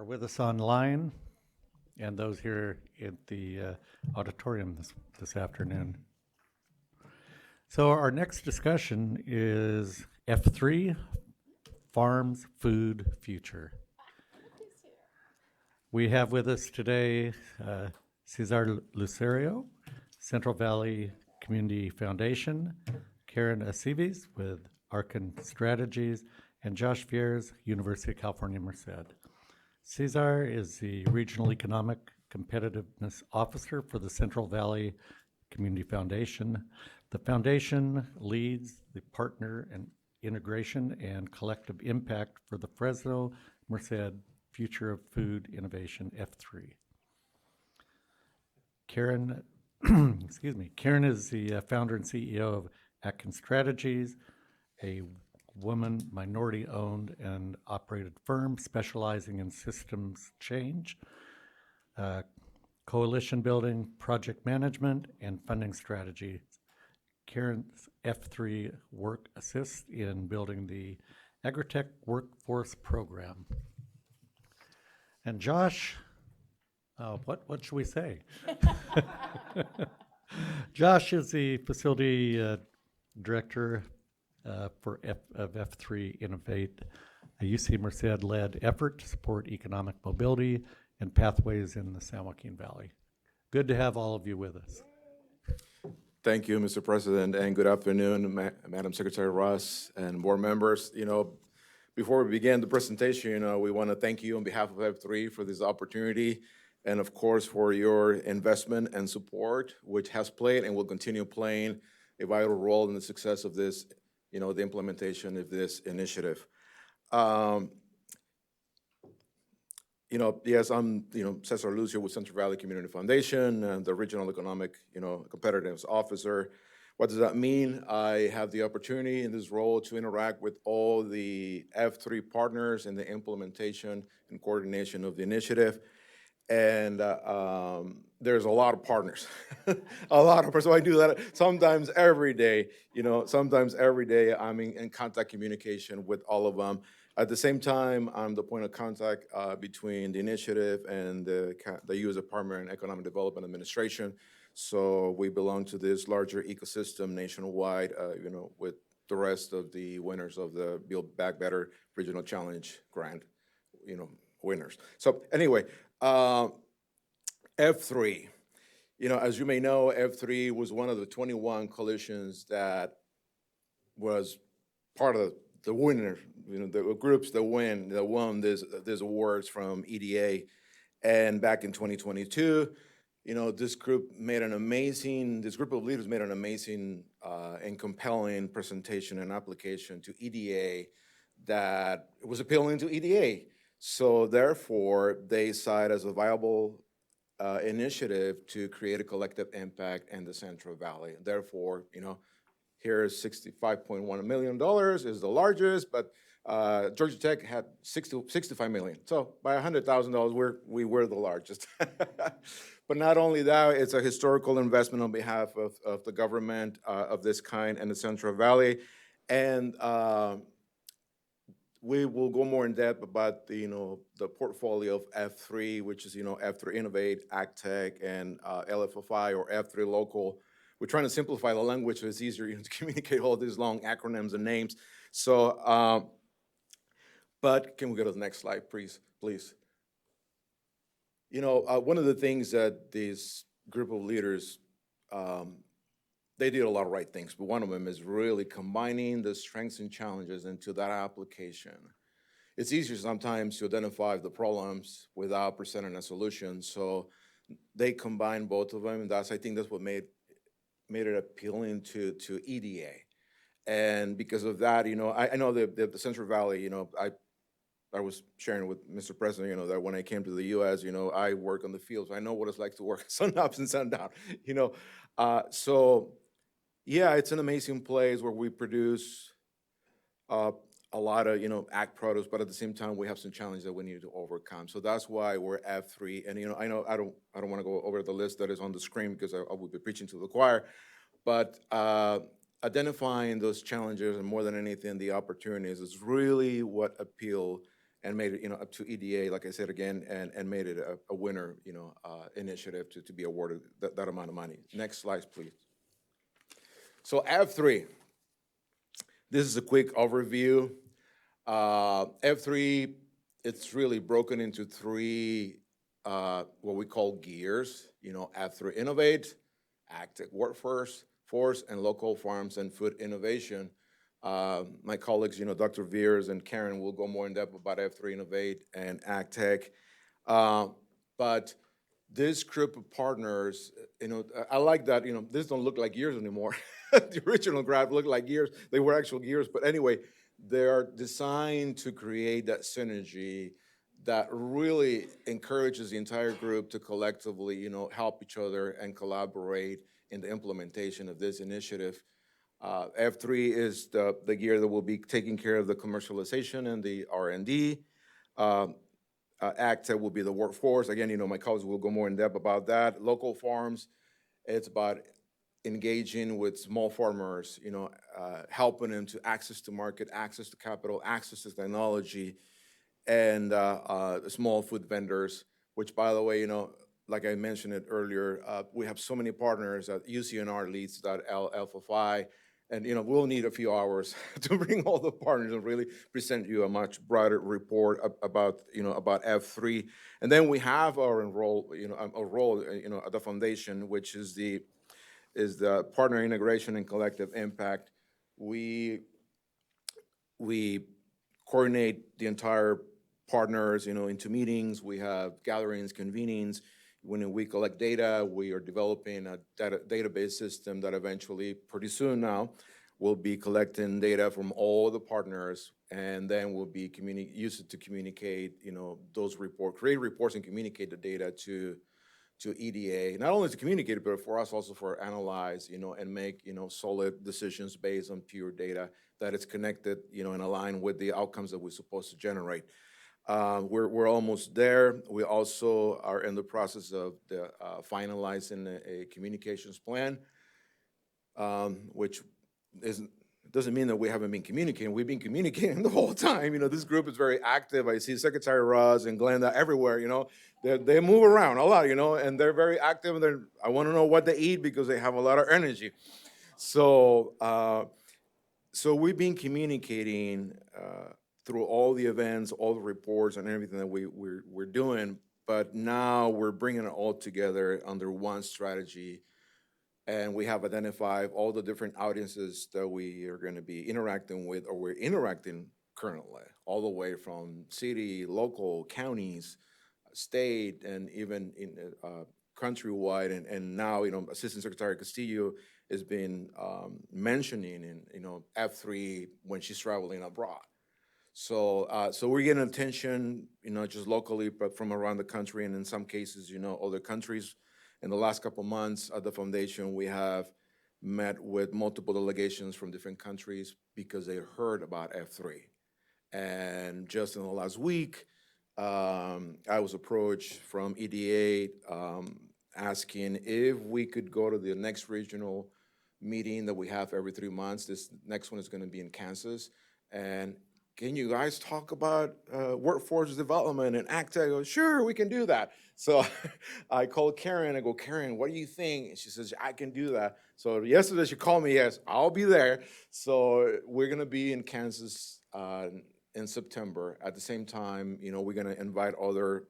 with us online and those here at the auditorium this afternoon. So our next discussion is F3, Farms, Food, Future. We have with us today Cesar Lucerio, Central Valley Community Foundation, Karen Aceves with Arkan Strategies, and Josh Viers, University of California, Merced. Cesar is the Regional Economic Competitiveness Officer for the Central Valley Community Foundation. The foundation leads the partner and integration and collective impact for the Fresno Merced Future of Food Innovation F3. Karen, excuse me, Karen is the founder and CEO of Atkin Strategies, a woman minority-owned and operated firm specializing in systems change, coalition building, project management, and funding strategy. Karen's F3 work assists in building the Agritech Workforce Program. And Josh, what should we say? Josh is the facility director for F3 Innovate, a UC Merced-led effort to support economic mobility and pathways in the San Joaquin Valley. Good to have all of you with us. Thank you, Mr. President, and good afternoon, Madam Secretary Ross and board members. Before we begin the presentation, we want to thank you on behalf of F3 for this opportunity, and of course for your investment and support, which has played and will continue playing a vital role in the success of this, the implementation of this initiative. Yes, I'm, Cesar Lucio with Central Valley Community Foundation, the Regional Economic, Competitiveness Officer. What does that mean? I have the opportunity in this role to interact with all the F3 partners in the implementation and coordination of the initiative. And there's a lot of partners, So I do that sometimes every day, I'm in contact communication with all of them. At the same time, I'm the point of contact between the initiative and the U.S. Department of Economic Development Administration. So we belong to this larger ecosystem nationwide, with the rest of the winners of the Build Back Better Regional Challenge Grant, winners. So anyway, F3, as you may know, F3 was one of the 21 coalitions that was part of the winner, the groups that won these awards from EDA. And back in 2022, this group of leaders made an amazing and compelling presentation and application to EDA that was appealing to EDA. So therefore, they saw it as a viable initiative to create a collective impact in the Central Valley. Therefore, here's $65.1 million is the largest, but Georgia Tech had $65 million. So by $100,000, we were the largest. But not only that, it's a historical investment on behalf of the government of this kind in the Central Valley. And we will go more in depth about the portfolio of F3, which is F3 Innovate, AgTech, and LFFI or F3 Local. We're trying to simplify the language so it's easier to communicate all these long acronyms and names. So, but can we go to the next slide, please? One of the things that this group of leaders, they did a lot of right things, but one of them is really combining the strengths and challenges into that application. It's easier sometimes to identify the problems without presenting a solution, so they combine both of them, and I think that's what made it appealing to EDA. And because of that, I know the Central Valley, I was sharing with Mr. President, that when I came to the U.S., I work on the field, so I know what it's like to work sun up and sun down, So, yeah, it's an amazing place where we produce a lot of, ag products, but at the same time, we have some challenges that we need to overcome. So that's why we're F3. And, I know I don't want to go over the list that is on the screen because I will be preaching to the choir, but identifying those challenges and more than anything, the opportunities is really what appeal and made it, up to EDA, like I said again, and made it a winner, initiative to be awarded that amount of money. Next slide, please. So F3, this is a quick overview. F3, it's really broken into three, what we call gears, F3 Innovate, Active Workforce, and Local Farms and Food Innovation. My colleagues, Dr. Veers and Karen will go more in depth about F3 Innovate and AgTech. But this group of partners, I like that, this don't look like years anymore. The original graph looked like years. They were actual years. But anyway, they're designed to create that synergy that really encourages the entire group to collectively, help each other and collaborate in the implementation of this initiative. F3 is the gear that will be taking care of the commercialization and the R&D. AgTech will be the workforce. Again, my colleagues will go more in depth about that. Local farms, it's about engaging with small farmers, helping them to access to market, access to capital, access to technology, and small food vendors, which, by the way, like I mentioned it earlier, we have so many partners at UCNR leads that LFFI, and we'll need a few hours to bring all the partners and really present you a much broader report about about F3. And then we have our role at the foundation, which is the partner integration and collective impact. We coordinate the entire partners, into meetings. We have gatherings, convenings. When we collect data, we are developing a database system that eventually, pretty soon now, will be collecting data from all the partners, and then we'll be use it to communicate, those reports, create reports and communicate the data to EDA, not only to communicate it, but for us also for analyze, and make, solid decisions based on pure data that it's connected, and aligned with the outcomes that we're supposed to generate. We're almost there. We also are in the process of finalizing a communications plan, which doesn't mean that we haven't been communicating. We've been communicating the whole time. This group is very active. I see Secretary Ross and Glenda everywhere. They move around a lot. And they're very active. And I want to know what they eat because they have a lot of energy. So we've been communicating through all the events, all the reports, and everything that we're doing. But now we're bringing it all together under one strategy. And we have identified all the different audiences that we are going to be interacting with, or we're interacting currently, all the way from city, local, counties, state, and even in countrywide. And now, Assistant Secretary Castillo has been mentioning in F3 when she's traveling abroad. So we're getting attention, just locally, but from around the country, and in some cases, other countries. In the last couple of months at the foundation, we have met with multiple delegations from different countries because they heard about F3. And just in the last week, I was approached from EDA asking if we could go to the next regional meeting that we have every 3 months. This next one is going to be in Kansas. And can you guys talk about workforce development and AgTech? I go, sure, we can do that. So I called Karen. I go, Karen, what do you think? And she says, I can do that. So yesterday she called me, yes, I'll be there. So we're going to be in Kansas in September. At the same time, we're going to invite other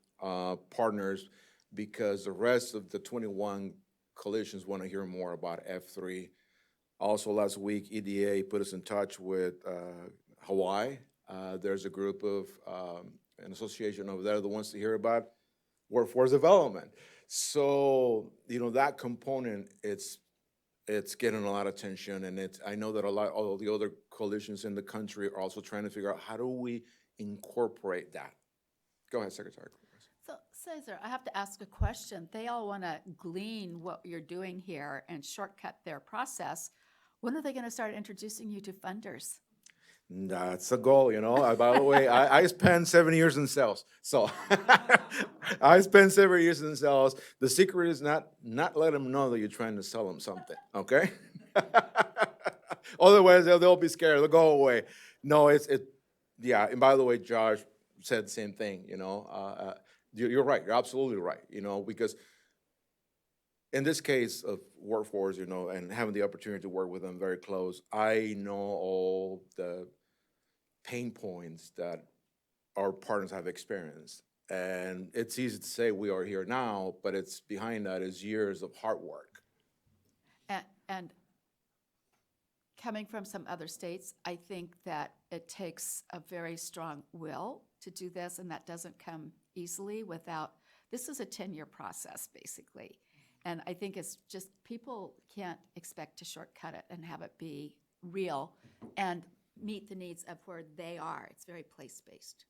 partners because the rest of the 21 coalitions want to hear more about F3. Also last week, EDA put us in touch with Hawaii. There's a group of an association over there that wants to hear about workforce development. So, that component, it's getting a lot of attention, and I know that all of the other coalitions in the country are also trying to figure out how do we incorporate that. Go ahead, Secretary. So, Cesar, I have to ask a question. They all want to glean what you're doing here and shortcut their process. When are they going to start introducing you to funders? That's a goal, By the way, I spent 7 years in sales. So I spent 7 years in sales. The secret is not let them know that you're trying to sell them something, okay? Otherwise, they'll be scared. They'll go away. No, yeah. And by the way, Josh, said the same thing, you're right, you're absolutely right, because in this case of workforce, and having the opportunity to work with them very close, I know all the pain points that our partners have experienced. And it's easy to say we are here now, but it's behind that is years of hard work. And coming from some other states, I think that it takes a very strong will to do this, and that doesn't come easily without, this is a 10-year process, basically. And I think it's just, people can't expect to shortcut it and have it be real and meet the needs of where they are. It's very place-based.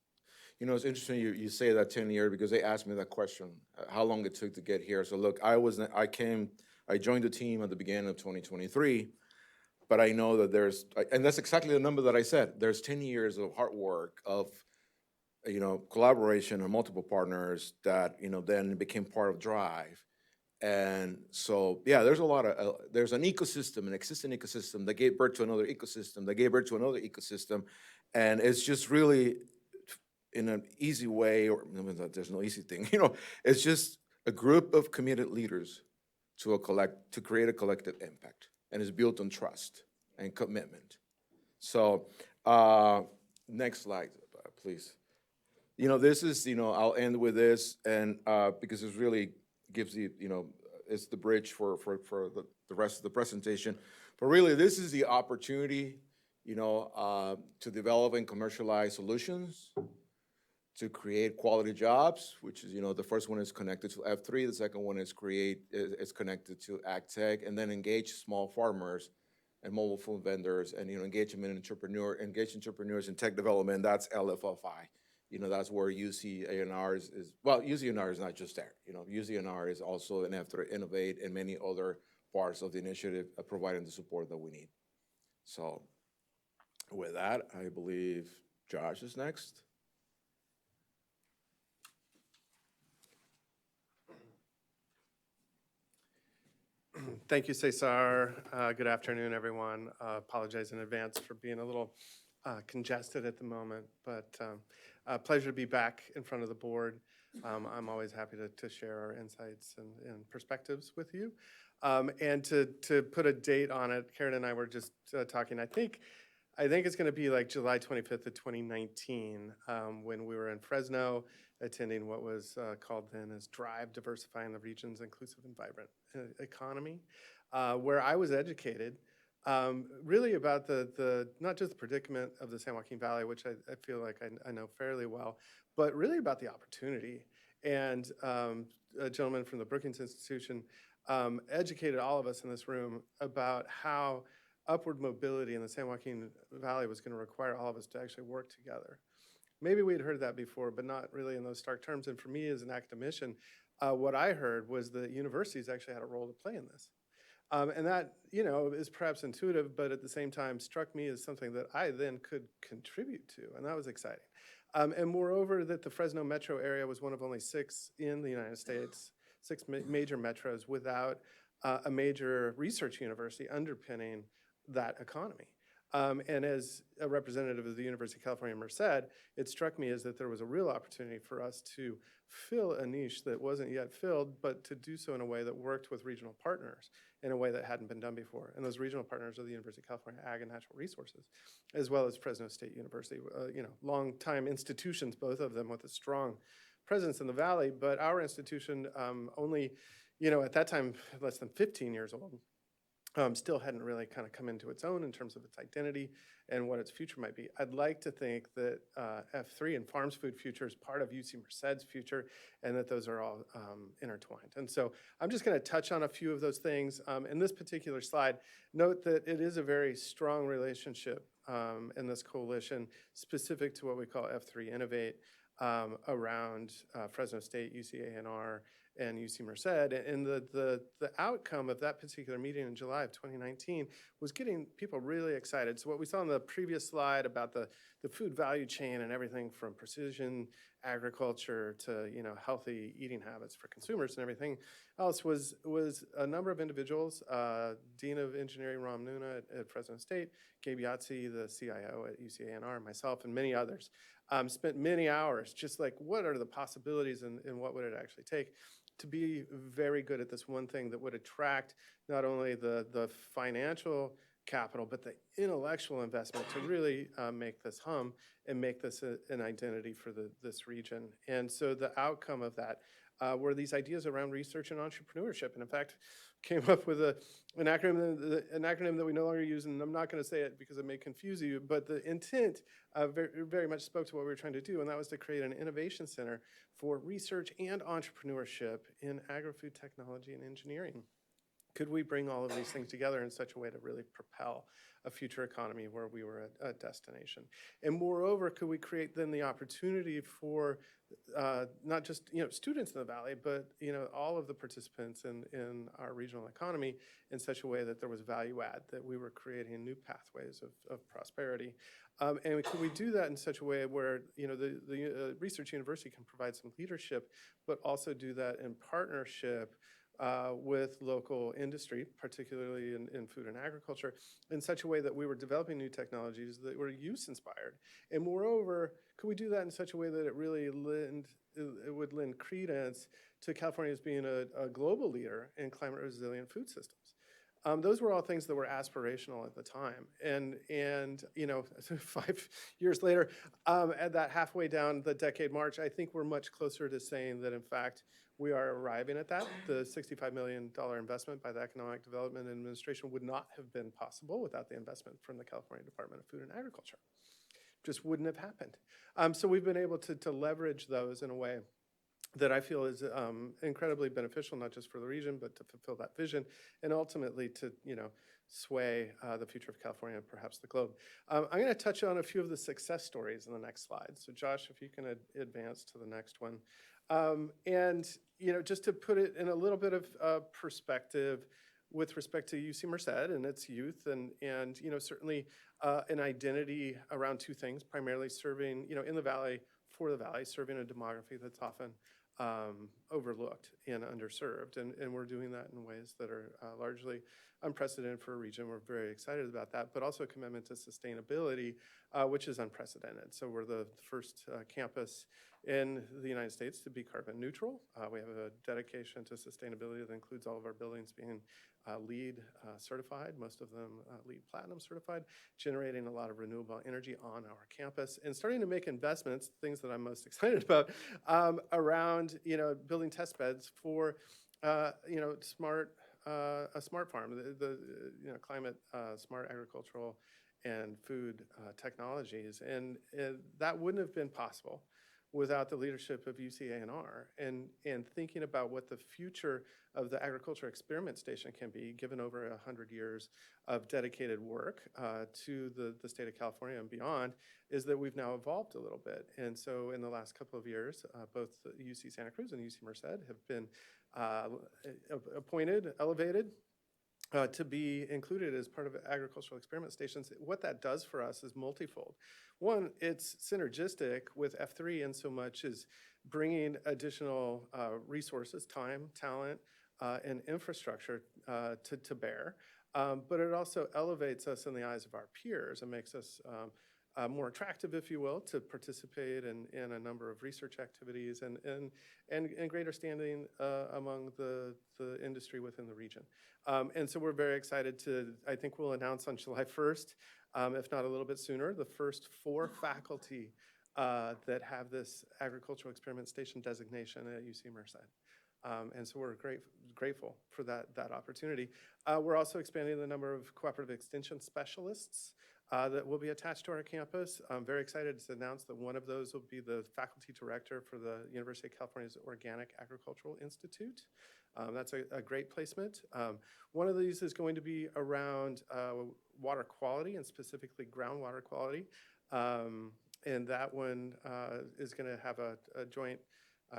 It's interesting you say that 10 years because they asked me that question, how long it took to get here. So look, I joined the team at the beginning of 2023, but I know that and that's exactly the number that I said. There's 10 years of hard work, of, collaboration and multiple partners that, then became part of Drive. And so, yeah, there's there's an ecosystem, an existing ecosystem that gave birth to another ecosystem, that gave birth to another ecosystem. And it's just really, in an easy way, or there's no easy thing, it's just a group of committed leaders to create a collective impact, and it's built on trust and commitment. So, next slide, please. This is, I'll end with this, and because it really gives it's the bridge for the rest of the presentation. But really, this is the opportunity, to develop and commercialize solutions, to create quality jobs, which is, the first one is connected to F3, the second one is connected to Ag Tech, and then engage small farmers and mobile food vendors, and, engage entrepreneurs in tech development. That's LFFI. That's where UC&R is, well, UC&R is not just there. UC&R is also in F3 Innovate and many other parts of the initiative providing the support that we need. So with that, I believe Josh is next. Thank you, Cesar. Good afternoon, everyone. Apologize in advance for being a little congested at the moment, but pleasure to be back in front of the board. I'm always happy to share our insights and perspectives with you. And to put a date on it, Karen and I were just talking, I think it's going to be like July 25th of 2019 when we were in Fresno attending what was called then as Drive, Diversifying the Region's Inclusive and Vibrant Economy, where I was educated really about the not just the predicament of the San Joaquin Valley, which I feel like I know fairly well, but really about the opportunity. And a gentleman from the Brookings Institution educated all of us in this room about how upward mobility in the San Joaquin Valley was going to require all of us to actually work together. Maybe we'd heard that before, but not really in those stark terms. And for me as an academician, what I heard was that universities actually had a role to play in this. And that, is perhaps intuitive, but at the same time struck me as something that I then could contribute to, and that was exciting. And moreover, that the Fresno metro area was one of only 6 in the United States, 6 major metros without a major research university underpinning that economy. And as a representative of the University of California, Merced, it struck me as that there was a real opportunity for us to fill a niche that wasn't yet filled, but to do so in a way that worked with regional partners in a way that hadn't been done before. And those regional partners are the University of California Ag and Natural Resources, as well as Fresno State University, long-time institutions, both of them with a strong presence in the Valley. But our institution only, at that time, less than 15 years old, still hadn't really kind of come into its own in terms of its identity and what its future might be. I'd like to think that F3 and Farms Food Future is part of UC Merced's future, and that those are all intertwined. And so I'm just going to touch on a few of those things. In this particular slide, note that it is a very strong relationship in this coalition specific to what we call F3 Innovate around Fresno State, UC&R, and UC Merced. And the outcome of that particular meeting in July of 2019 was getting people really excited. So what we saw on the previous slide about the food value chain and everything from precision agriculture to healthy eating habits for consumers and everything else was a number of individuals, Dean of Engineering Ram Nuna at Fresno State, Gabe Yatsi, the CIO at UC&R, myself, and many others, Spent many hours just like, what are the possibilities and what would it actually take to be very good at this one thing that would attract not only the financial capital, but the intellectual investment to really make this hum and make this an identity for this region. And so the outcome of that were these ideas around research and entrepreneurship. And in fact, came up with an acronym that we no longer use, and I'm not going to say it because it may confuse you, but the intent very, very much spoke to what we were trying to do, and that was to create an innovation center for research and entrepreneurship in agri-food technology and engineering. Could we bring all of these things together in such a way to really propel a future economy where we were a destination? And moreover, could we create then the opportunity for not just students in the Valley, but all of the participants in our regional economy in such a way that there was value add, that we were creating new pathways of prosperity. And could we do that in such a way where the research university can provide some leadership, but also do that in partnership with local industry, particularly in food and agriculture, in such a way that we were developing new technologies that were use-inspired. And moreover, could we do that in such a way that it would lend credence to California as being a global leader in climate-resilient food systems? Those were all things that were aspirational at the time. And 5 years later, at that halfway down the decade march, I think we're much closer to saying that, in fact, we are arriving at that. The $65 million investment by the Economic Development Administration would not have been possible without the investment from the California Department of Food and Agriculture. Just wouldn't have happened. So we've been able to leverage those in a way that I feel is incredibly beneficial, not just for the region, but to fulfill that vision, and ultimately to sway the future of California and perhaps the globe. I'm going to touch on a few of the success stories in the next slide. So Josh, if you can advance to the next one. And just to put it in a little bit of perspective with respect to UC Merced and its youth, and certainly an identity around two things, primarily serving, in the Valley, for the Valley, serving a demography that's often overlooked and underserved. And we're doing that in ways that are largely unprecedented for a region. We're very excited about that, but also a commitment to sustainability, which is unprecedented. So we're the first campus in the United States to be carbon neutral. We have a dedication to sustainability that includes all of our buildings being LEED certified, most of them LEED Platinum certified, generating a lot of renewable energy on our campus, and starting to make investments, things that I'm most excited about, around building test beds for a smart farm, the climate smart agricultural and food technologies, and that wouldn't have been possible without the leadership of UC-A&R and thinking about what the future of the agriculture experiment station can be, given over 100 years of dedicated work to the state of California and beyond, is that we've now evolved a little bit. And so in the last couple of years, both UC Santa Cruz and UC Merced have been elevated to be included as part of agricultural experiment stations. What that does for us is multifold. One, it's synergistic with F3 in so much as bringing additional resources, time, talent, and infrastructure to bear. But it also elevates us in the eyes of our peers and makes us more attractive, if you will, to participate in a number of research activities and greater standing among the industry within the region. And so we're very excited to, I think we'll announce on July 1st, if not a little bit sooner, the first 4 faculty that have this agricultural experiment station designation at UC Merced. And so we're grateful for that opportunity. We're also expanding the number of cooperative extension specialists that will be attached to our campus. I'm very excited to announce that one of those will be the faculty director for the University of California's Organic Agricultural Institute. That's a great placement. One of these is going to be around water quality and specifically groundwater quality. And that one is going to have a joint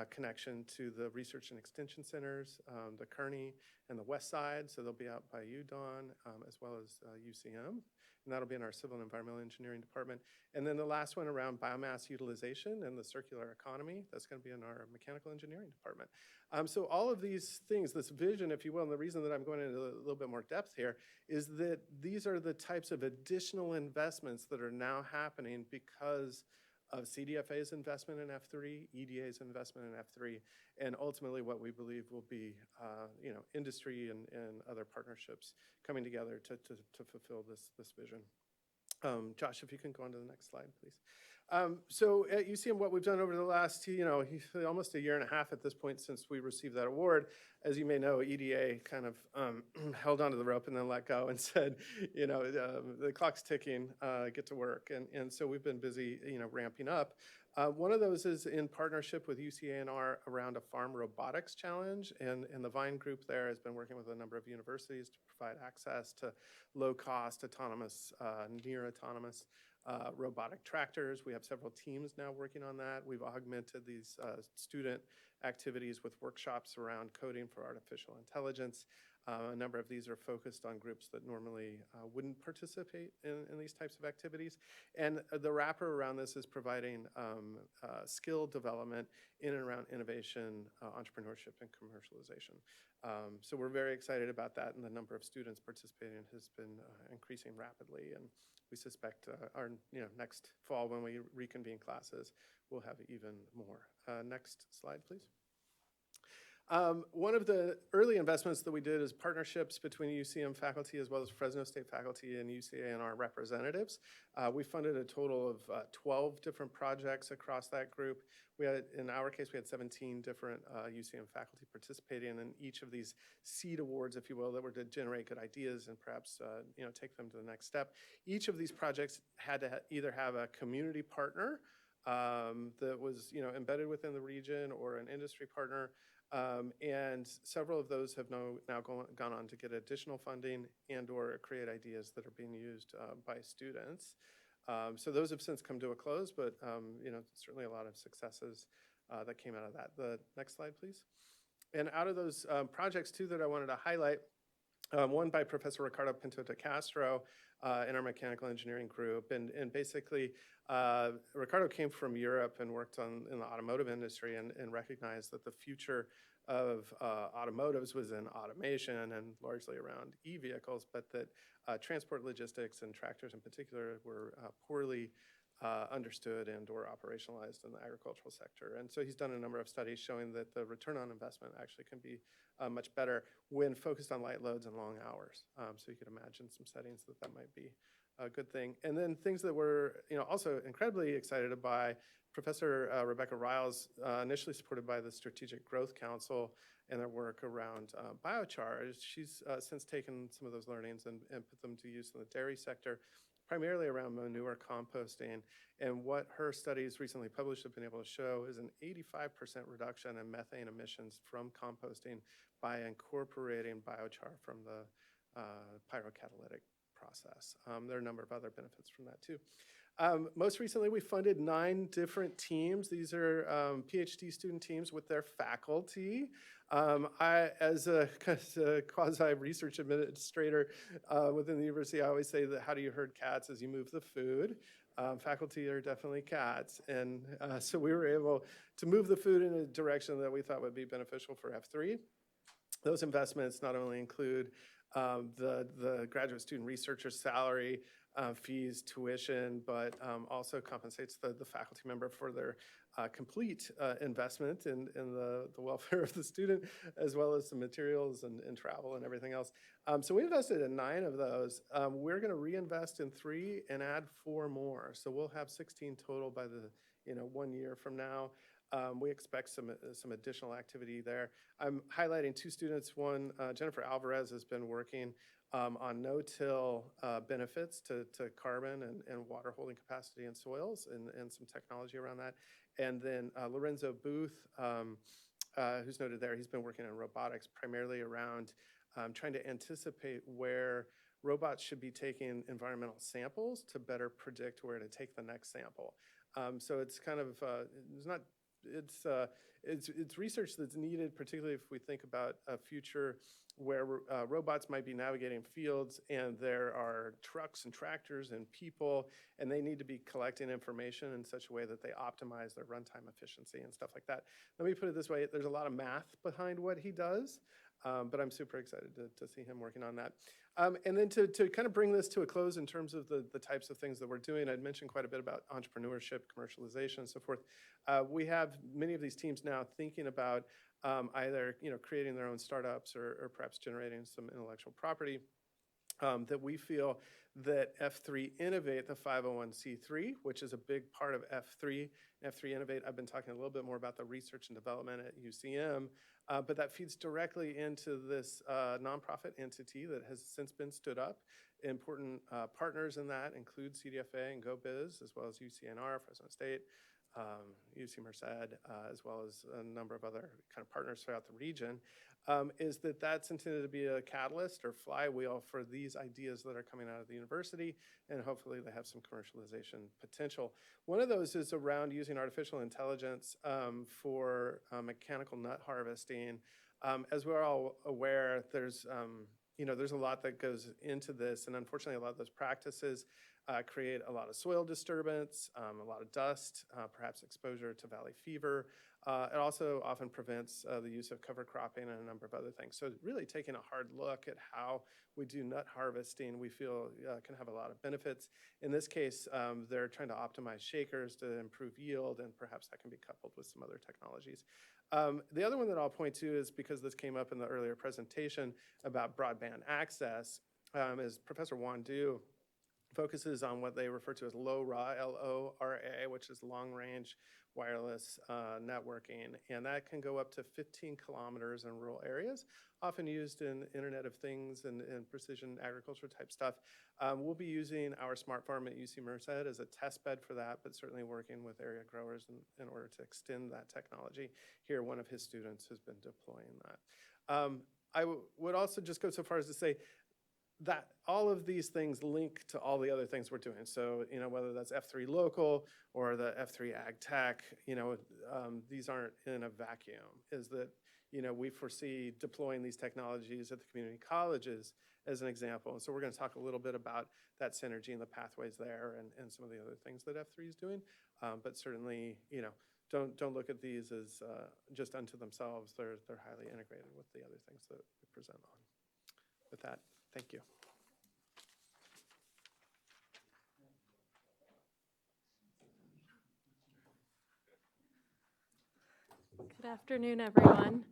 connection to the research and extension centers, the Kearney and the West Side. So they'll be out by UDON as well as UCM. And that'll be in our Civil and Environmental Engineering department. And then the last one around biomass utilization and the circular economy, that's going to be in our Mechanical Engineering department. So all of these things, this vision, if you will, and the reason that I'm going into a little bit more depth here is that these are the types of additional investments that are now happening because of CDFA's investment in F3, EDA's investment in F3, and ultimately what we believe will be, industry and other partnerships coming together to fulfill this vision. Josh, if you can go on to the next slide, please. So at UCM, what we've done over the last, almost a year and a half at this point since we received that award, as you may know, EDA kind of held onto the rope and then let go and said, the clock's ticking, get to work. And so we've been busy, ramping up. One of those is in partnership with UCANR around a farm robotics challenge. And the Vine group there has been working with a number of universities to provide access to low-cost, autonomous, near-autonomous robotic tractors. We have several teams now working on that. We've augmented these student activities with workshops around coding for artificial intelligence. A number of these are focused on groups that normally wouldn't participate in these types of activities. And the wrapper around this is providing skill development in and around innovation, entrepreneurship, and commercialization. So we're very excited about that, and the number of students participating has been increasing rapidly. And we suspect our next fall, when we reconvene classes, we'll have even more. Next slide, please. One of the early investments that we did is partnerships between UCM faculty as well as Fresno State faculty and UCANR representatives. We funded a total of 12 different projects across that group. In our case, we had 17 different UCM faculty participating in each of these seed awards, if you will, that were to generate good ideas and perhaps take them to the next step. Each of these projects had to either have a community partner that was embedded within the region or an industry partner. And several of those have now gone on to get additional funding and or create ideas that are being used by students. So those have since come to a close, but certainly a lot of successes that came out of that. The next slide, please. And out of those projects, too, that I wanted to highlight, one by Professor Ricardo Pinto de Castro in our mechanical engineering group. And basically, Ricardo came from Europe and worked in the automotive industry and recognized that the future of automotives was in automation and largely around e-vehicles, but that transport logistics and tractors in particular were poorly understood and or operationalized in the agricultural sector. And so he's done a number of studies showing that the return on investment actually can be much better when focused on light loads and long hours. So you could imagine some settings that might be a good thing. And then things that we're also incredibly excited by, Professor Rebecca Riles, initially supported by the Strategic Growth Council and their work around biochar. She's since taken some of those learnings and put them to use in the dairy sector, primarily around manure composting. And what her studies recently published have been able to show is an 85% reduction in methane emissions from composting by incorporating biochar from the pyrocatalytic process. There are a number of other benefits from that too. Most recently, we funded 9 different teams. These are PhD student teams with their faculty. As a quasi-research administrator within the university, I always say that how do you herd cats as you move the food? Faculty are definitely cats. And so we were able to move the food in a direction that we thought would be beneficial for F3. Those investments not only include the graduate student researcher salary, fees, tuition, but also compensates the faculty member for their complete investment in the welfare of the student, as well as some materials and travel and everything else. So we invested in 9 of those. We're going to reinvest in 3 and add 4 more. So we'll have 16 total by the 1 year from now. We expect some additional activity there. I'm highlighting 2 students. One, Jennifer Alvarez, has been working on no-till benefits to carbon and water holding capacity in soils and some technology around that. And then Lorenzo Booth, who's noted there, he's been working on robotics primarily around trying to anticipate where robots should be taking environmental samples to better predict where to take the next sample. So it's kind of, it's research that's needed, particularly if we think about a future where robots might be navigating fields and there are trucks and tractors and people, and they need to be collecting information in such a way that they optimize their runtime efficiency and stuff like that. Let me put it this way, there's a lot of math behind what he does, But I'm super excited to see him working on that. And then to kind of bring this to a close in terms of the types of things that we're doing, I'd mentioned quite a bit about entrepreneurship, commercialization, and so forth. We have many of these teams now thinking about either creating their own startups or perhaps generating some intellectual property. That we feel that F3 Innovate, the 501c3, which is a big part of F3 Innovate. I've been talking a little bit more about the research and development at UCM, but that feeds directly into this nonprofit entity that has since been stood up. Important partners in that include CDFA and GoBiz, as well as UCNR, Fresno State, UC Merced, as well as a number of other kind of partners throughout the region. Is that's intended to be a catalyst or flywheel for these ideas that are coming out of the university, and hopefully they have some commercialization potential. One of those is around using artificial intelligence for mechanical nut harvesting. As we're all aware, there's a lot that goes into this, and unfortunately a lot of those practices create a lot of soil disturbance, a lot of dust, perhaps exposure to valley fever. It also often prevents the use of cover cropping and a number of other things. So really taking a hard look at how we do nut harvesting, we feel can have a lot of benefits. In this case, they're trying to optimize shakers to improve yield, and perhaps that can be coupled with some other technologies. The other one that I'll point to is, because this came up in the earlier presentation about broadband access, is Professor Wandu focuses on what they refer to as LoRa, L-O-R-A, which is long-range wireless networking, and that can go up to 15 kilometers in rural areas, often used in Internet of Things and precision agriculture type stuff. We'll be using our smart farm at UC Merced as a test bed for that, but certainly working with area growers in order to extend that technology. Here, one of his students has been deploying that. I would also just go so far as to say that all of these things link to all the other things we're doing. So, whether that's F3 Local or the F3 Ag Tech, these aren't in a vacuum. Is that, we foresee deploying these technologies at the community colleges as an example. And so we're going to talk a little bit about that synergy and the pathways there and some of the other things that F3 is doing. But certainly, don't look at these as just unto themselves. They're highly integrated with the other things that we present on. With that, thank you. Good afternoon, everyone.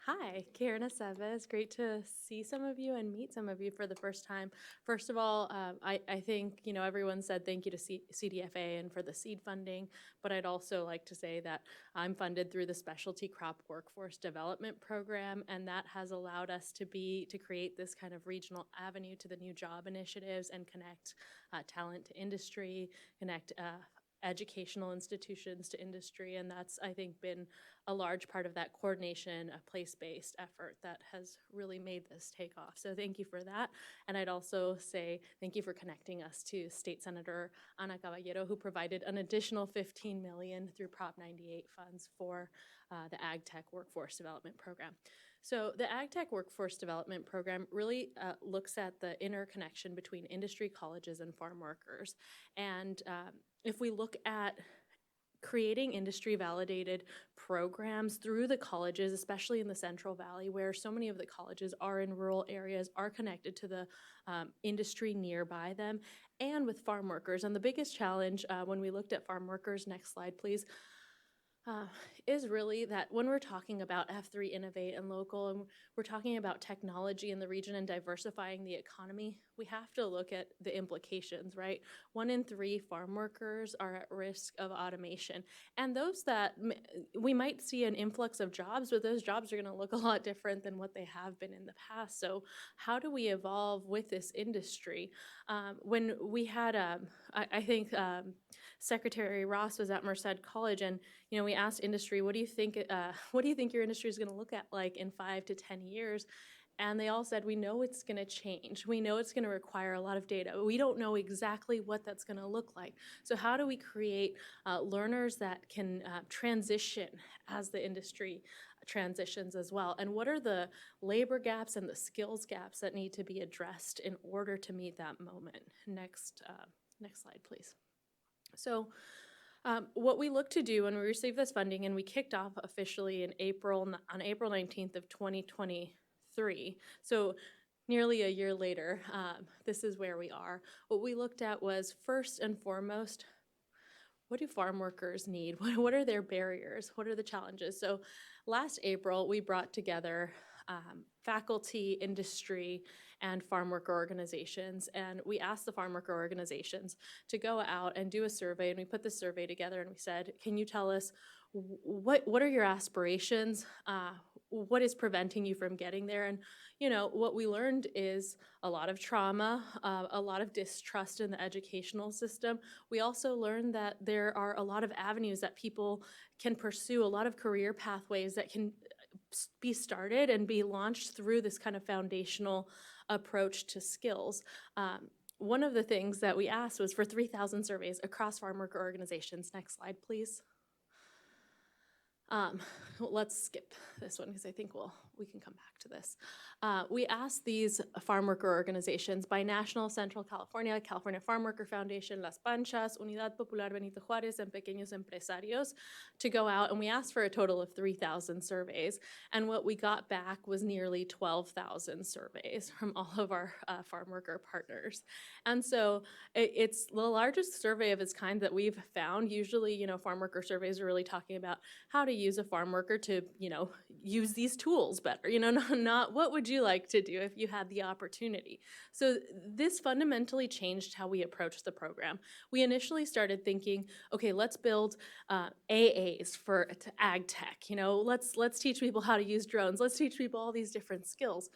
Hi, Karen Aceves. Great to see some of you and meet some of you for the first time. First of all, I think, everyone said thank you to CDFA and for the seed funding, but I'd also like to say that I'm funded through the Specialty Crop Workforce Development Program, and that has allowed us to create this kind of regional avenue to the new job initiatives and connect talent to industry, connect educational institutions to industry, and that's, I think, been a large part of that coordination, a place-based effort that has really made this take off. So thank you for that. And I'd also say thank you for connecting us to State Senator Ana Caballero, who provided an additional $15 million through Prop 98 funds for the Ag Tech Workforce Development Program. So the Ag Tech Workforce Development Program really looks at the interconnection between industry, colleges, and farm workers. And if we look at creating industry-validated programs through the colleges, especially in the Central Valley, where so many of the colleges are in rural areas, are connected to the industry nearby them, and with farm workers. And the biggest challenge when we looked at farm workers, next slide, please, is really that when we're talking about F3 Innovate and Local, and we're talking about technology in the region and diversifying the economy, we have to look at the implications, right? 1 in 3 farm workers are at risk of automation. And those that we might see an influx of jobs, but those jobs are going to look a lot different than what they have been in the past. So how do we evolve with this industry? When we had, I think Secretary Ross was at Merced College, and we asked industry, what do you think your industry is going to look at like in 5 to 10 years? And they all said, we know it's going to change. We know it's going to require a lot of data. We don't know exactly what that's going to look like. So how do we create learners that can transition as the industry transitions as well? And what are the labor gaps and the skills gaps that need to be addressed in order to meet that moment? Next slide, please. So What we look to do when we receive this funding, and we kicked off officially on April 19th of 2023, so nearly a year later, this is where we are. What we looked at was, first and foremost, what do farm workers need? What are their barriers? What are the challenges? So last April, we brought together faculty, industry, and farm worker organizations. And we asked the farm worker organizations to go out and do a survey. And we put this survey together and we said, can you tell us what are your aspirations? What is preventing you from getting there? And, you know, what we learned is a lot of trauma, a lot of distrust in the educational system. We also learned that there are a lot of avenues that people can pursue, a lot of career pathways that can be started and be launched through this kind of foundational approach to skills. One of the things that we asked was for 3,000 surveys across farm worker organizations. Next slide, please. Let's skip this one because I think we can come back to this. We asked these farm worker organizations, Binational Central California, California Farm Worker Foundation, Las Panchas, Unidad Popular Benito Juárez, and Pequeños Empresarios to go out, and we asked for a total of 3,000 surveys. And what we got back was nearly 12,000 surveys from all of our farm worker partners. And so it's the largest survey of its kind that we've found. Usually, you know, farm worker surveys are really talking about how to use a farm worker to, you know, use these tools better, you know, not what would you like to do if you had the opportunity. So this fundamentally changed how we approached the program. We initially started thinking, okay, let's build AAs for ag tech, you know, let's teach people how to use drones, let's teach people all these different skills.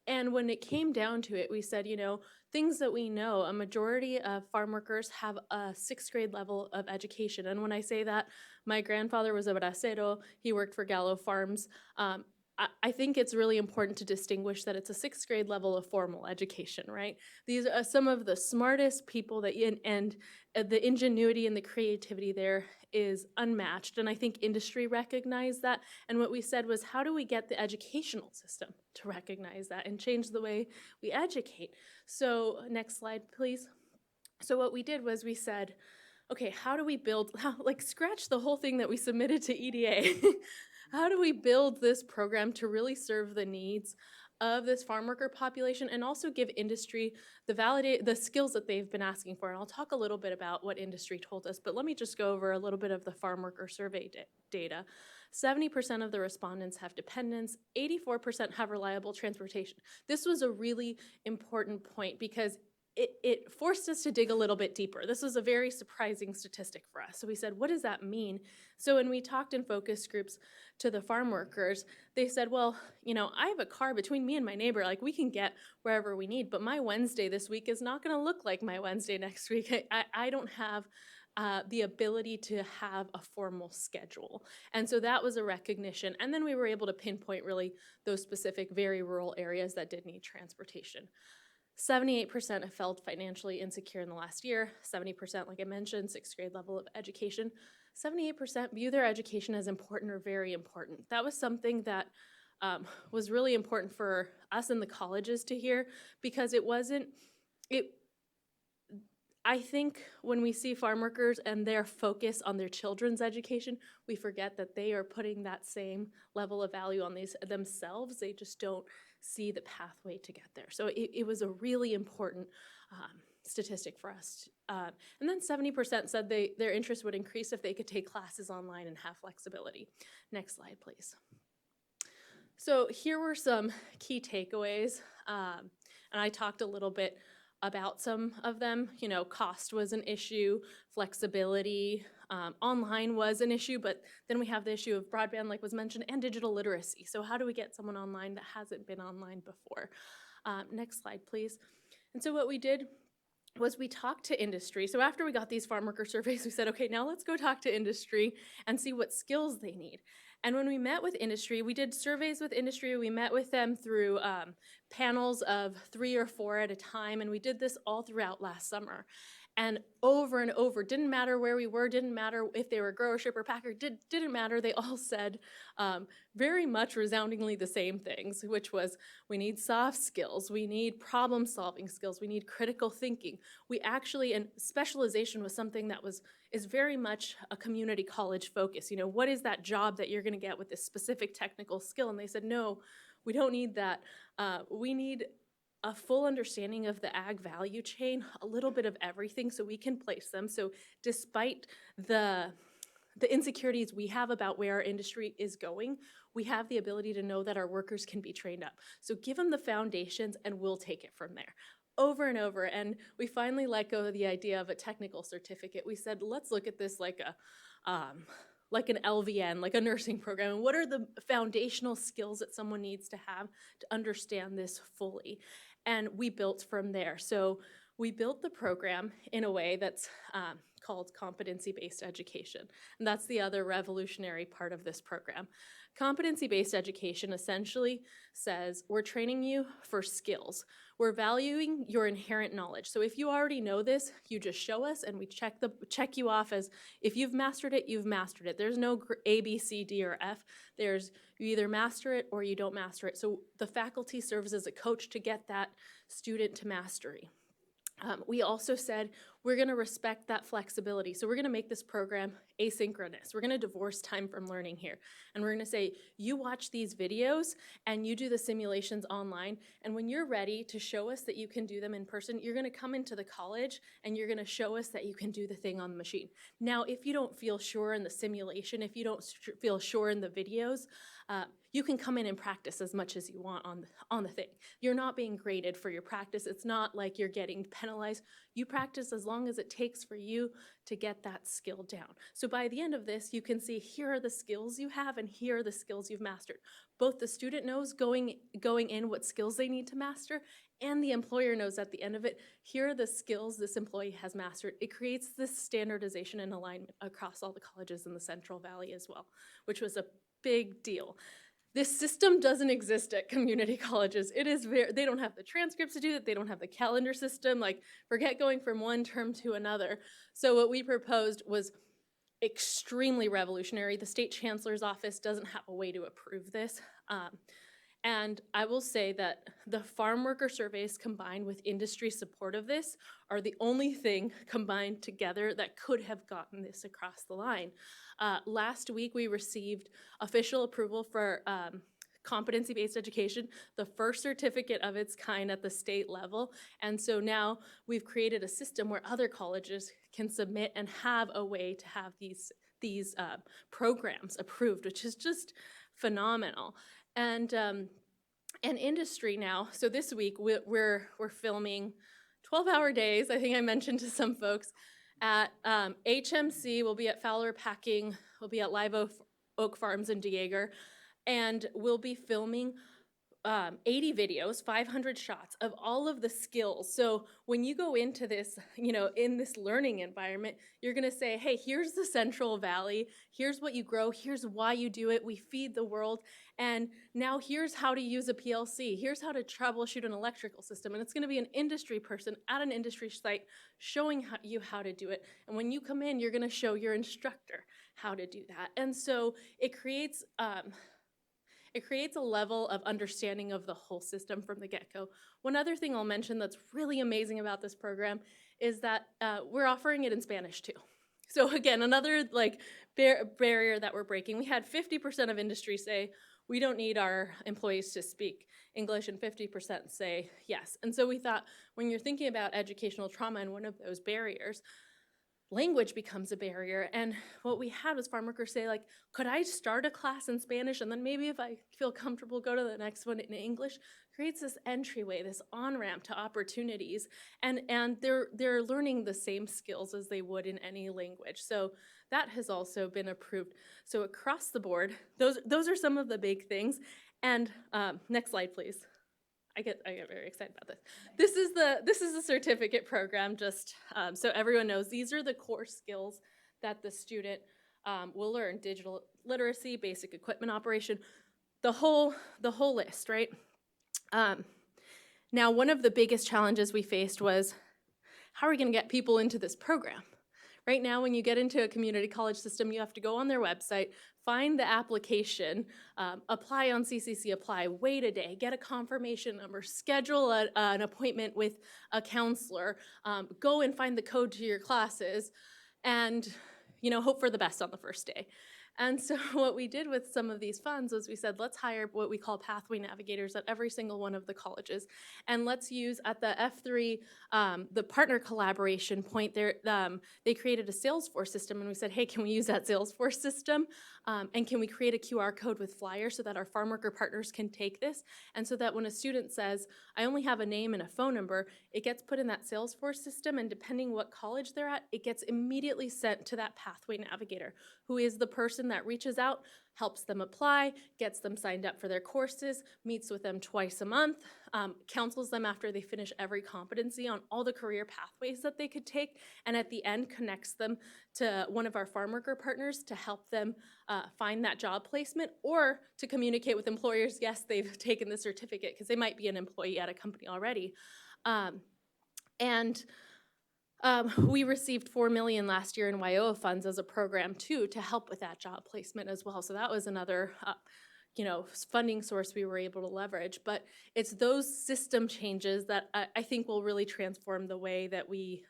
And when it came down to it, we said, you know, things that we know, a majority of farm workers have a 6th grade level of education. And when I say that, my grandfather was a bracero, he worked for Gallo Farms. I think it's really important to distinguish that it's a 6th grade level of formal education, right? These are some of the smartest people and the ingenuity and the creativity there is unmatched. And I think industry recognized that. And what we said was, how do we get the educational system to recognize that and change the way we educate? So next slide, please. So what we did was we said, okay, how do we build, scratch the whole thing that we submitted to EDA. How do we build this program to really serve the needs of this farm worker population and also give industry the skills that they've been asking for? And I'll talk a little bit about what industry told us, but let me just go over a little bit of the farm worker survey data. 70% of the respondents have dependents, 84% have reliable transportation. This was a really important point because it forced us to dig a little bit deeper. This was a very surprising statistic for us. So we said, what does that mean? So when we talked in focus groups to the farm workers, they said, well, you know, I have a car between me and my neighbor, like we can get wherever we need, but my Wednesday this week is not gonna look like my Wednesday next week. I don't have the ability to have a formal schedule. And so that was a recognition. And then we were able to pinpoint really those specific, very rural areas that did need transportation. 78% have felt financially insecure in the last year. 70%, like I mentioned, 6th grade level of education. 78% view their education as important or very important. That was something that was really important for us in the colleges to hear because I think when we see farm workers and their focus on their children's education, we forget that they are putting that same level of value on these themselves. They just don't see the pathway to get there. So it was a really important statistic for us. And then 70% said their interest would increase if they could take classes online and have flexibility. Next slide, please. So here were some key takeaways. And I talked a little bit about some of them. You know, cost was an issue, flexibility, online was an issue, but then we have the issue of broadband, like was mentioned, and digital literacy. So how do we get someone online that hasn't been online before? Next slide, please. And so what we did was we talked to industry. So after we got these farm worker surveys, we said, okay, now let's go talk to industry and see what skills they need. And when we met with industry, we did surveys with industry. We met with them through panels of 3 or 4 at a time, and we did this all throughout last summer. And over, didn't matter where we were, didn't matter if they were grower, shipper, packer, didn't matter. They all said very much resoundingly the same things, which was we need soft skills, we need problem solving skills, we need critical thinking. We actually, and specialization was something that is very much a community college focus. You know, what is that job that you're gonna get with this specific technical skill? And they said, no, we don't need that. We need a full understanding of the ag value chain, a little bit of everything so we can place them. So despite the insecurities we have about where our industry is going, we have the ability to know that our workers can be trained up. So give them the foundations and we'll take it from there. Over and over, and we finally let go of the idea of a technical certificate. We said, let's look at this like an LVN, like a nursing program. And what are the foundational skills that someone needs to have to understand this fully? And we built from there. So we built the program in a way that's called competency-based education. And that's the other revolutionary part of this program. Competency-based education essentially says we're training you for skills. We're valuing your inherent knowledge. So if you already know this, you just show us and we check you off as if you've mastered it, you've mastered it. There's no A, B, C, D, or F. There's you either master it or you don't master it. So the faculty serves as a coach to get that student to mastery. We also said we're going to respect that flexibility. So we're going to make this program asynchronous. We're going to divorce time from learning here. And we're going to say, you watch these videos and you do the simulations online. And when you're ready to show us that you can do them in person, you're going to come into the college and you're going to show us that you can do the thing on the machine. Now, if you don't feel sure in the simulation, if you don't feel sure in the videos, you can come in and practice as much as you want on the thing. You're not being graded for your practice. It's not like you're getting penalized. You practice as long as it takes for you to get that skill down. So by the end of this, you can see here are the skills you have and here are the skills you've mastered. Both the student knows going in what skills they need to master, and the employer knows at the end of it, here are the skills this employee has mastered. It creates this standardization and alignment across all the colleges in the Central Valley as well, which was a big deal. This system doesn't exist at community colleges. It is they don't have the transcripts to do it. They don't have the calendar system. Like, forget going from one term to another. So what we proposed was extremely revolutionary. The state chancellor's office doesn't have a way to approve this. And I will say that the farm worker surveys combined with industry support of this are the only thing combined together that could have gotten this across the line. Last week, we received official approval for competency-based education, the first certificate of its kind at the state level. And so now we've created a system where other colleges can submit and have a way to have these programs approved, which is just phenomenal. And industry now, so this week we're filming 12-hour days, I think I mentioned to some folks, at HMC, we'll be at Fowler Packing, we'll be at Live Oak Farms in Dieger, and we'll be filming 80 videos, 500 shots of all of the skills. So when you go into this, in this learning environment, you're gonna say, hey, here's the Central Valley, here's what you grow, here's why you do it, we feed the world, and now here's how to use a PLC, here's how to troubleshoot an electrical system, and it's gonna be an industry person at an industry site showing you how to do it. And when you come in, you're gonna show your instructor how to do that. And so it creates a level of understanding of the whole system from the get-go. One other thing I'll mention that's really amazing about this program is that we're offering it in Spanish too. So again, another barrier that we're breaking. We had 50% of industry say, we don't need our employees to speak English, and 50% say yes. And so we thought, when you're thinking about educational trauma and one of those barriers, language becomes a barrier. And what we had was farm workers say, like, could I start a class in Spanish and then maybe if I feel comfortable, go to the next one in English? Creates this entryway, this on-ramp to opportunities. And they're learning the same skills as they would in any language. So that has also been approved. So across the board, those are some of the big things. And next slide, please. I get very excited about this. This is the certificate program, just so everyone knows. These are the core skills that the student will learn: digital literacy, basic equipment operation, the whole list, right? Now, one of the biggest challenges we faced was how are we going to get people into this program? Right now, when you get into a community college system, you have to go on their website, find the application, apply on CCC Apply, wait a day, get a confirmation number, schedule an appointment with a counselor, go and find the code to your classes, and hope for the best on the first day. And so what we did with some of these funds was we said, let's hire what we call pathway navigators at every single one of the colleges. And let's use at the F3, the partner collaboration point there, they created a Salesforce system and we said, hey, can we use that Salesforce system? And can we create a QR code with flyers so that our farm worker partners can take this? And so that when a student says, I only have a name and a phone number, it gets put in that Salesforce system, and depending what college they're at, it gets immediately sent to that pathway navigator, who is the person that reaches out, helps them apply, gets them signed up for their courses, meets with them twice a month, counsels them after they finish every competency on all the career pathways that they could take, and at the end connects them to one of our farm worker partners to help them find that job placement, or to communicate with employers, yes, they've taken the certificate, because they might be an employee at a company already. We received $4 million last year in WIOA funds as a program too, to help with that job placement as well. So that was another funding source we were able to leverage. But it's those system changes that I think will really transform the way that we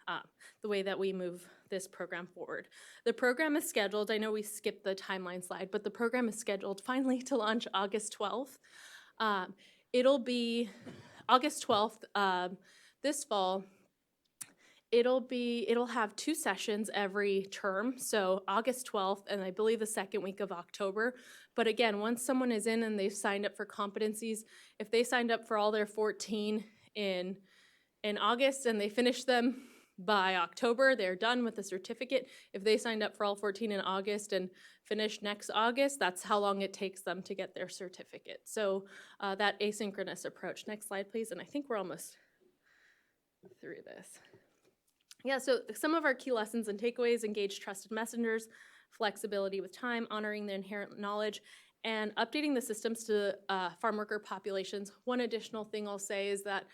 move this program forward. The program is scheduled, I know we skipped the timeline slide, but the program is scheduled finally to launch August 12th. It'll be August 12th this fall. It'll have 2 sessions every term, so August 12th and I believe the second week of October. But again, once someone is in and they've signed up for competencies, if they signed up for all their 14 in August and they finish them by October, they're done with the certificate. If they signed up for all 14 in August and finish next August, that's how long it takes them to get their certificate. So that asynchronous approach. Next slide, please. And I think we're almost through this. Yeah, so some of our key lessons and takeaways: engage trusted messengers, flexibility with time, honoring the inherent knowledge, and updating the systems to farm worker populations. One additional thing I'll say is that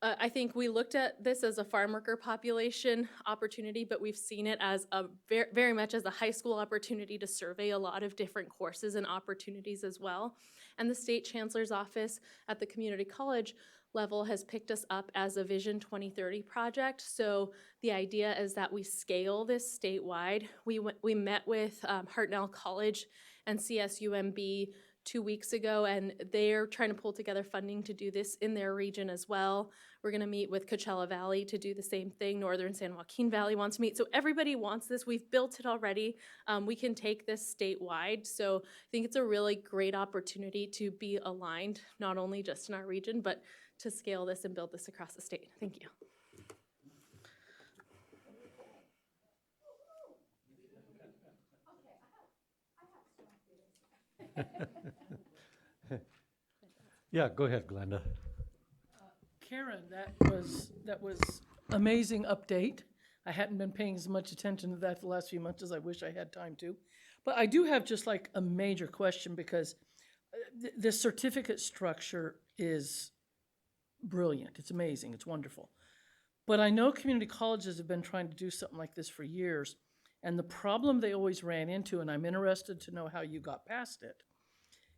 I think we looked at this as a farm worker population opportunity, but we've seen it as a very much as a high school opportunity to survey a lot of different courses and opportunities as well. And the state chancellor's office at the community college level has picked us up as a Vision 2030 project. So the idea is that we scale this statewide. We met with Hartnell College and CSUMB 2 weeks ago, and they're trying to pull together funding to do this in their region as well. We're going to meet with Coachella Valley to do the same thing. Northern San Joaquin Valley wants to meet. So everybody wants this. We've built it already. We can take this statewide. So I think it's a really great opportunity to be aligned, not only just in our region, but to scale this and build this across the state. Thank you. Yeah, go ahead, Glenda. Karen, that was amazing update. I hadn't been paying as much attention to that the last few months as I wish I had time to. But I do have just like a major question, because the certificate structure is brilliant. It's amazing. It's wonderful. But I know community colleges have been trying to do something like this for years. And the problem they always ran into, and I'm interested to know how you got past it,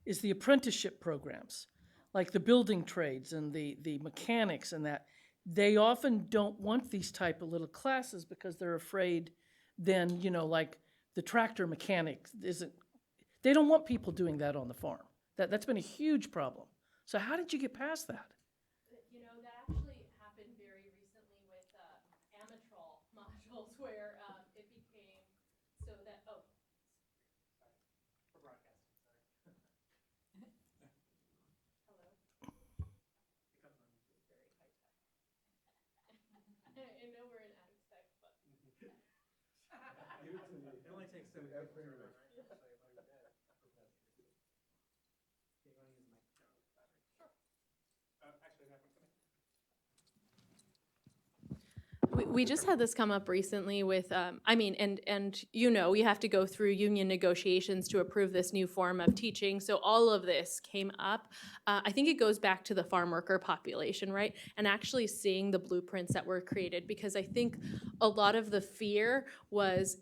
is the apprenticeship programs, like the building trades and the mechanics and that. They often don't want these type of little classes because they're afraid then, like the tractor mechanic they don't want people doing that on the farm. That's been a huge problem. So how did you get past that? That actually happened very recently with Amatrol modules, where it became so that, oh, sorry, we're broadcasting, sorry. Hello? It comes on YouTube. Very high tech. I know we're in ag tech, but. It only takes 7 minutes. We just had this come up recently with, I mean, and you know, we have to go through union negotiations to approve this new form of teaching. So all of this came up. I think it goes back to the farm worker population, right? And actually seeing the blueprints that were created, because I think a lot of the fear was,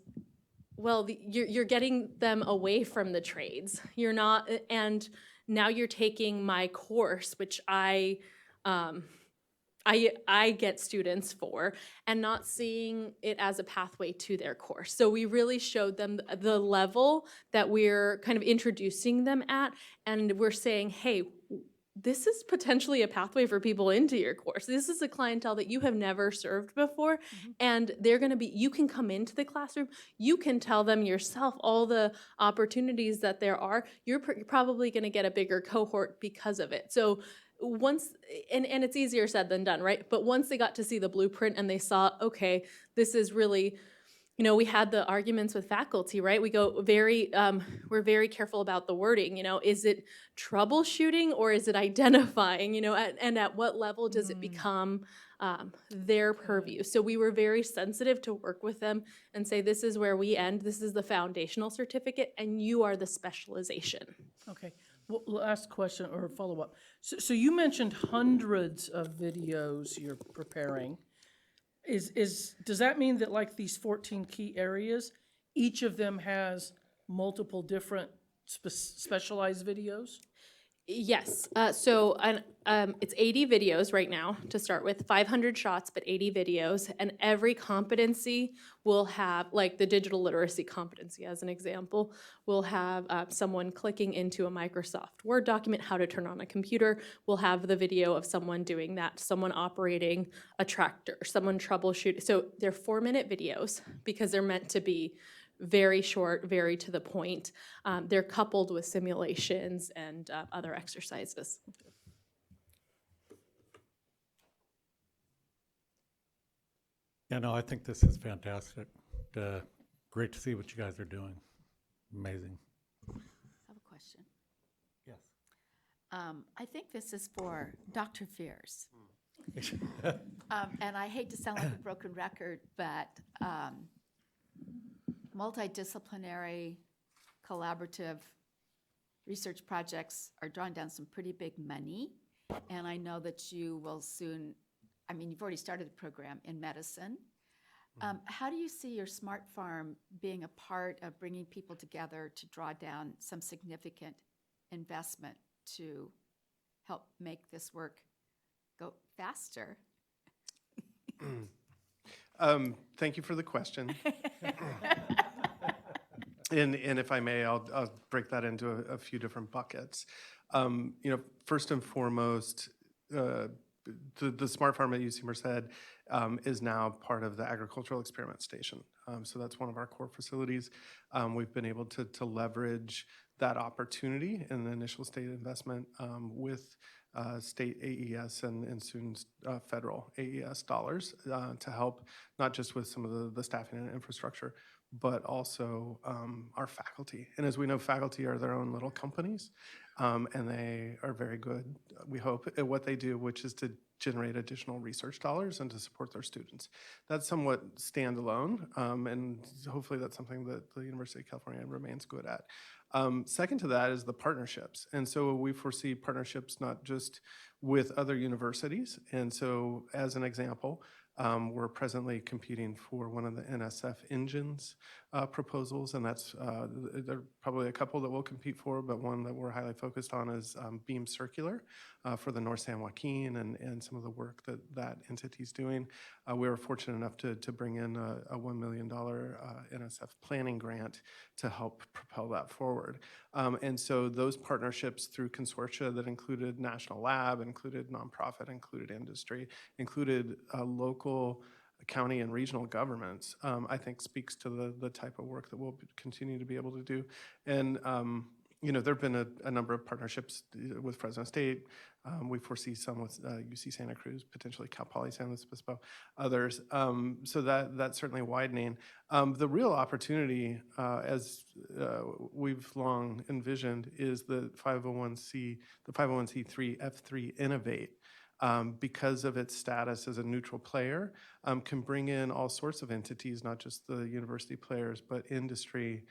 well, you're getting them away from the trades. You're not, and now you're taking my course, which um, I get students for, and not seeing it as a pathway to their course. So we really showed them the level that we're kind of introducing them at, and we're saying, hey, this is potentially a pathway for people into your course. This is a clientele that you have never served before, and they're going to be, you can come into the classroom, you can tell them yourself all the opportunities that there are. You're probably going to get a bigger cohort because of it. So once, and it's easier said than done, right? But once they got to see the blueprint and they saw, okay, this is really, you know, we had the arguments with faculty, right? We go we're very careful about the wording, you know, is it troubleshooting or is it identifying, you know, and at what level does it become their purview? So we were very sensitive to work with them and say, this is where we end, this is the foundational certificate, and you are the specialization. Okay, well, last question or follow-up. So you mentioned hundreds of videos you're preparing. Does that mean that like these 14 key areas, each of them has multiple different specialized videos? Yes, it's 80 videos right now to start with, 500 shots, but 80 videos, and every competency will have, like the digital literacy competency as an example, will have someone clicking into a Microsoft Word document, how to turn on a computer. We'll have the video of someone doing that, someone operating a tractor, someone troubleshooting. So they're 4-minute videos because they're meant to be very short, very to the point. They're coupled with simulations and other exercises. Yeah, no, I think this is fantastic. Great to see what you guys are doing. Amazing. I have a question. Yes. I think this is for Dr. Fears. And I hate to sound like a broken record, but multidisciplinary, collaborative research projects are drawing down some pretty big money. And I know that you will soon, I mean, you've already started the program in medicine. How do you see your smart farm being a part of bringing people together to draw down some significant investment to help make this work go faster? Thank you for the question. And if I may, I'll break that into a few different buckets. You know, first and foremost, the Smart Farm at UC Merced is now part of the Agricultural Experiment Station. So that's one of our core facilities. We've been able to leverage that opportunity in the initial state investment with state AES and soon federal AES dollars to help not just with some of the staffing and infrastructure, but also our faculty. And as we know, faculty are their own little companies, and they are very good, we hope, at what they do, which is to generate additional research dollars and to support their students. That's somewhat standalone, and hopefully that's something that the University of California remains good at. Second to that is the partnerships. And so we foresee partnerships not just with other universities. And so as an example, we're presently competing for one of the NSF engines proposals, and that's there are probably a couple that we'll compete for, but one that we're highly focused on is Beam Circular for the North San Joaquin and some of the work that entity's doing. We were fortunate enough to bring in a $1 million NSF planning grant to help propel that forward. And so those partnerships through consortia that included National Lab, included nonprofit, included industry, included local, county and regional governments, I think speaks to the type of work that we'll continue to be able to do. And you know, there have been a number of partnerships with Fresno State. We foresee some with UC Santa Cruz, potentially Cal Poly San Luis Obispo, others. So that's certainly widening. The real opportunity, as we've long envisioned, is the 501c3 F3 Innovate. because of its status as a neutral player, can bring in all sorts of entities, not just the university players, but industry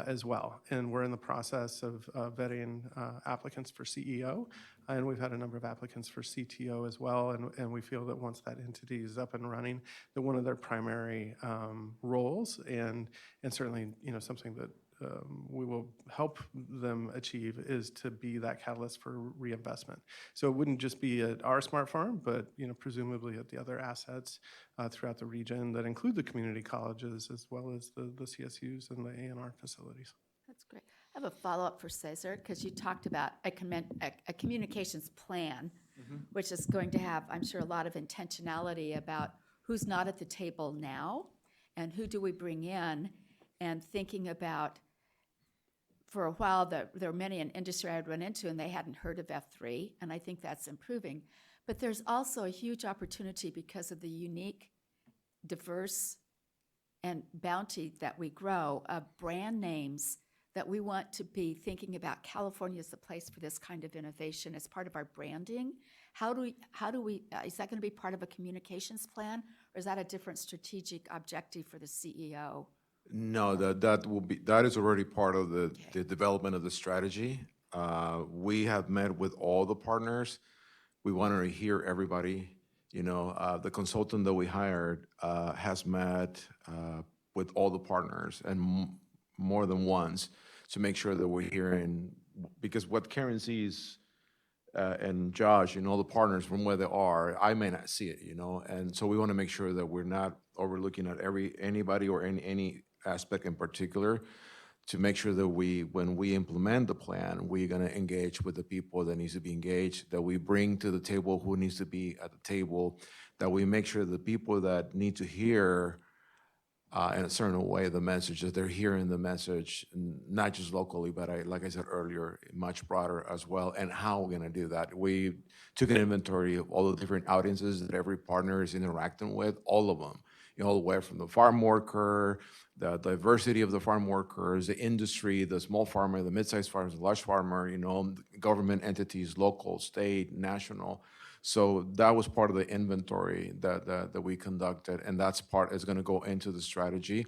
as well. And we're in the process of vetting applicants for CEO, and we've had a number of applicants for CTO as well. And we feel that once that entity is up and running, that one of their primary roles, and certainly something that we will help them achieve, is to be that catalyst for reinvestment. So it wouldn't just be at our smart farm, but presumably at the other assets throughout the region that include the community colleges as well as the CSUs and the A&R facilities. That's great. I have a follow-up for Cesar, because you talked about a communications plan, which is going to have, I'm sure, a lot of intentionality about who's not at the table now and who do we bring in, and thinking about, for a while, there were many in industry I'd run into and they hadn't heard of F3, and I think that's improving. But there's also a huge opportunity because of the unique, diverse, and bounty that we grow of brand names that we want to be thinking about. California is the place for this kind of innovation as part of our branding. How do we, is that going to be part of a communications plan, or is that a different strategic objective for the CEO? No, that is already part of the development of the strategy. We have met with all the partners. We wanted to hear everybody. The consultant that we hired has met with all the partners, and more than once, to make sure that we're hearing, because what Karen sees and Josh and all the partners from where they are, I may not see it, and so we want to make sure that we're not overlooking at anybody or any aspect in particular, to make sure that when we implement the plan, we're going to engage with the people that needs to be engaged, that we bring to the table who needs to be at the table, that we make sure the people that need to hear in a certain way the message, that they're hearing the message, not just locally, but like I said earlier, much broader as well. And how we're going to do that. We took an inventory of all the different audiences that every partner is interacting with, all of them, all the way from the farm worker, the diversity of the farm workers, the industry, the small farmer, the mid-sized farmers, the large farmer, government entities, local, state, national. So that was part of the inventory that we conducted, and that's part is going to go into the strategy,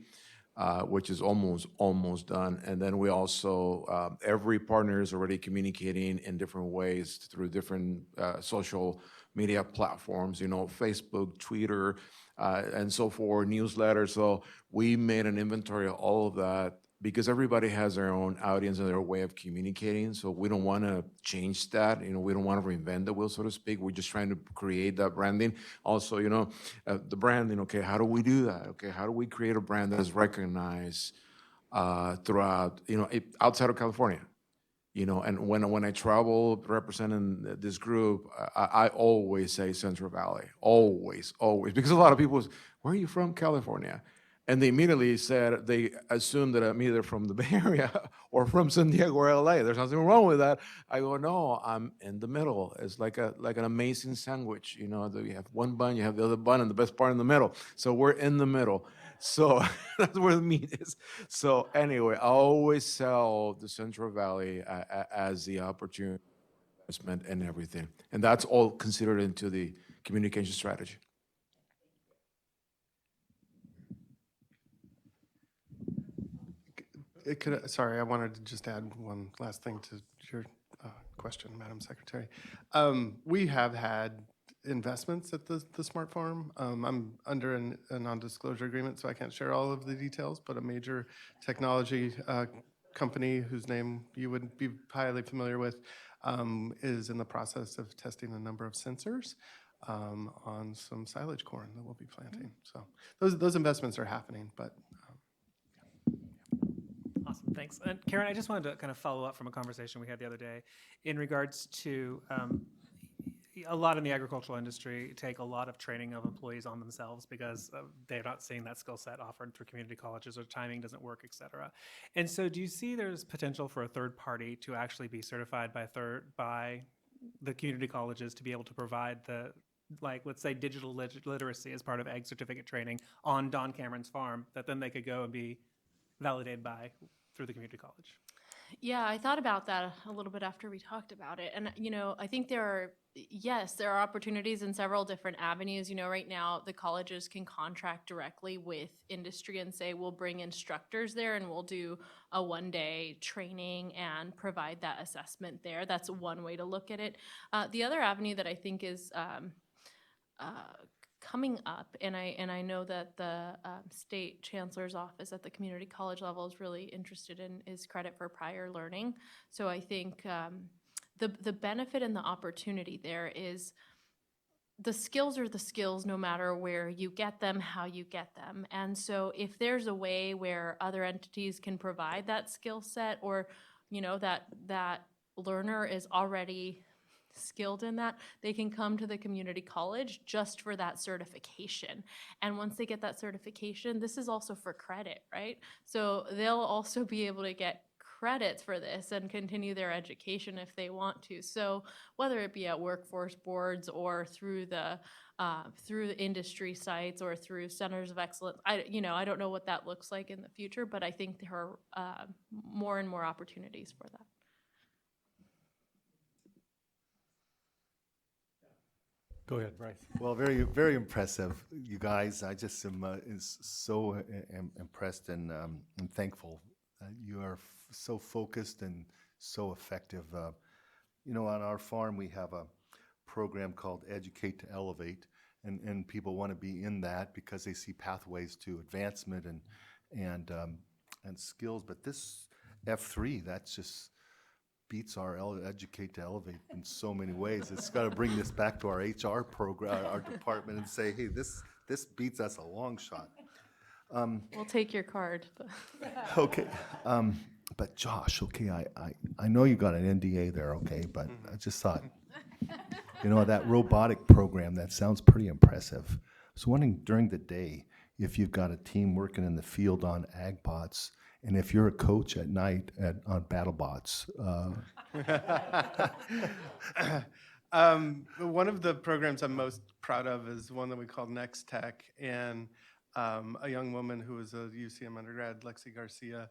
which is almost done. And then we also, every partner is already communicating in different ways through different social media platforms, Facebook, Twitter, and so forth, newsletters. So we made an inventory of all of that, because everybody has their own audience and their way of communicating. So we don't want to change that. We don't want to reinvent the wheel, so to speak. We're just trying to create that branding. Also, the branding, okay, how do we do that? Okay, how do we create a brand that is recognized throughout, outside of California? And when I travel representing this group, I always say Central Valley, always, because a lot of people say, where are you from, California? And they immediately said, they assume that I'm either from the Bay Area or from San Diego or LA. There's nothing wrong with that. I go, no, I'm in the middle. It's like an amazing sandwich, that you have one bun, you have the other bun, and the best part in the middle. So we're in the middle. So that's where the meat is. So anyway, I always sell the Central Valley as the opportunity investment and everything. And that's all considered into the communication strategy. Sorry, I wanted to just add one last thing to your question, Madam Secretary. We have had investments at the Smart Farm. I'm under a non-disclosure agreement, so I can't share all of the details, but a major technology company whose name you would be highly familiar with is in the process of testing a number of sensors on some silage corn that we'll be planting. So those investments are happening, but Awesome, thanks. And Karen, I just wanted to kind of follow up from a conversation we had the other day in regards to a lot in the agricultural industry take a lot of training of employees on themselves because they're not seeing that skill set offered through community colleges, or timing doesn't work, et cetera. And so do you see there's potential for a third party to actually be certified by the community colleges to be able to provide the, like, let's say digital literacy as part of ag certificate training on Don Cameron's farm, that then they could go and be validated through the community college? Yeah, I thought about that a little bit after we talked about it. And, I think there are opportunities in several different avenues. Right now, the colleges can contract directly with industry and say, we'll bring instructors there and we'll do a 1-day training and provide that assessment there. That's one way to look at it. The other avenue that I think is coming up, and I know that the state chancellor's office at the community college level is really interested in, is credit for prior learning. So I think the benefit and the opportunity there is the skills are the skills no matter where you get them, how you get them. And so if there's a way where other entities can provide that skill set, or that learner is already skilled in that, they can come to the community college just for that certification. And once they get that certification, this is also for credit, right? So they'll also be able to get credits for this and continue their education if they want to. So whether it be at workforce boards or through the industry sites or through centers of excellence, I don't know what that looks like in the future, but I think there are more and more opportunities for that. Go ahead, Bryce. Well, very, very impressive, you guys. I just am so impressed and thankful. You are so focused and so effective. On our farm, we have a program called Educate to Elevate, and people want to be in that because they see pathways to advancement and skills. But this F3, that's just beats our Educate to Elevate in so many ways. It's got to bring this back to our HR program, our department, and say, hey, this beats us a long shot. We'll take your card. Okay, but Josh, okay, I know you got an NDA there, okay, but I just thought, that robotic program, that sounds pretty impressive. I was wondering during the day if you've got a team working in the field on ag bots, and if you're a coach at night on BattleBots. One of the programs I'm most proud of is one that we call Next Tech, and a young woman who was a UCM undergrad, Lexi Garcia,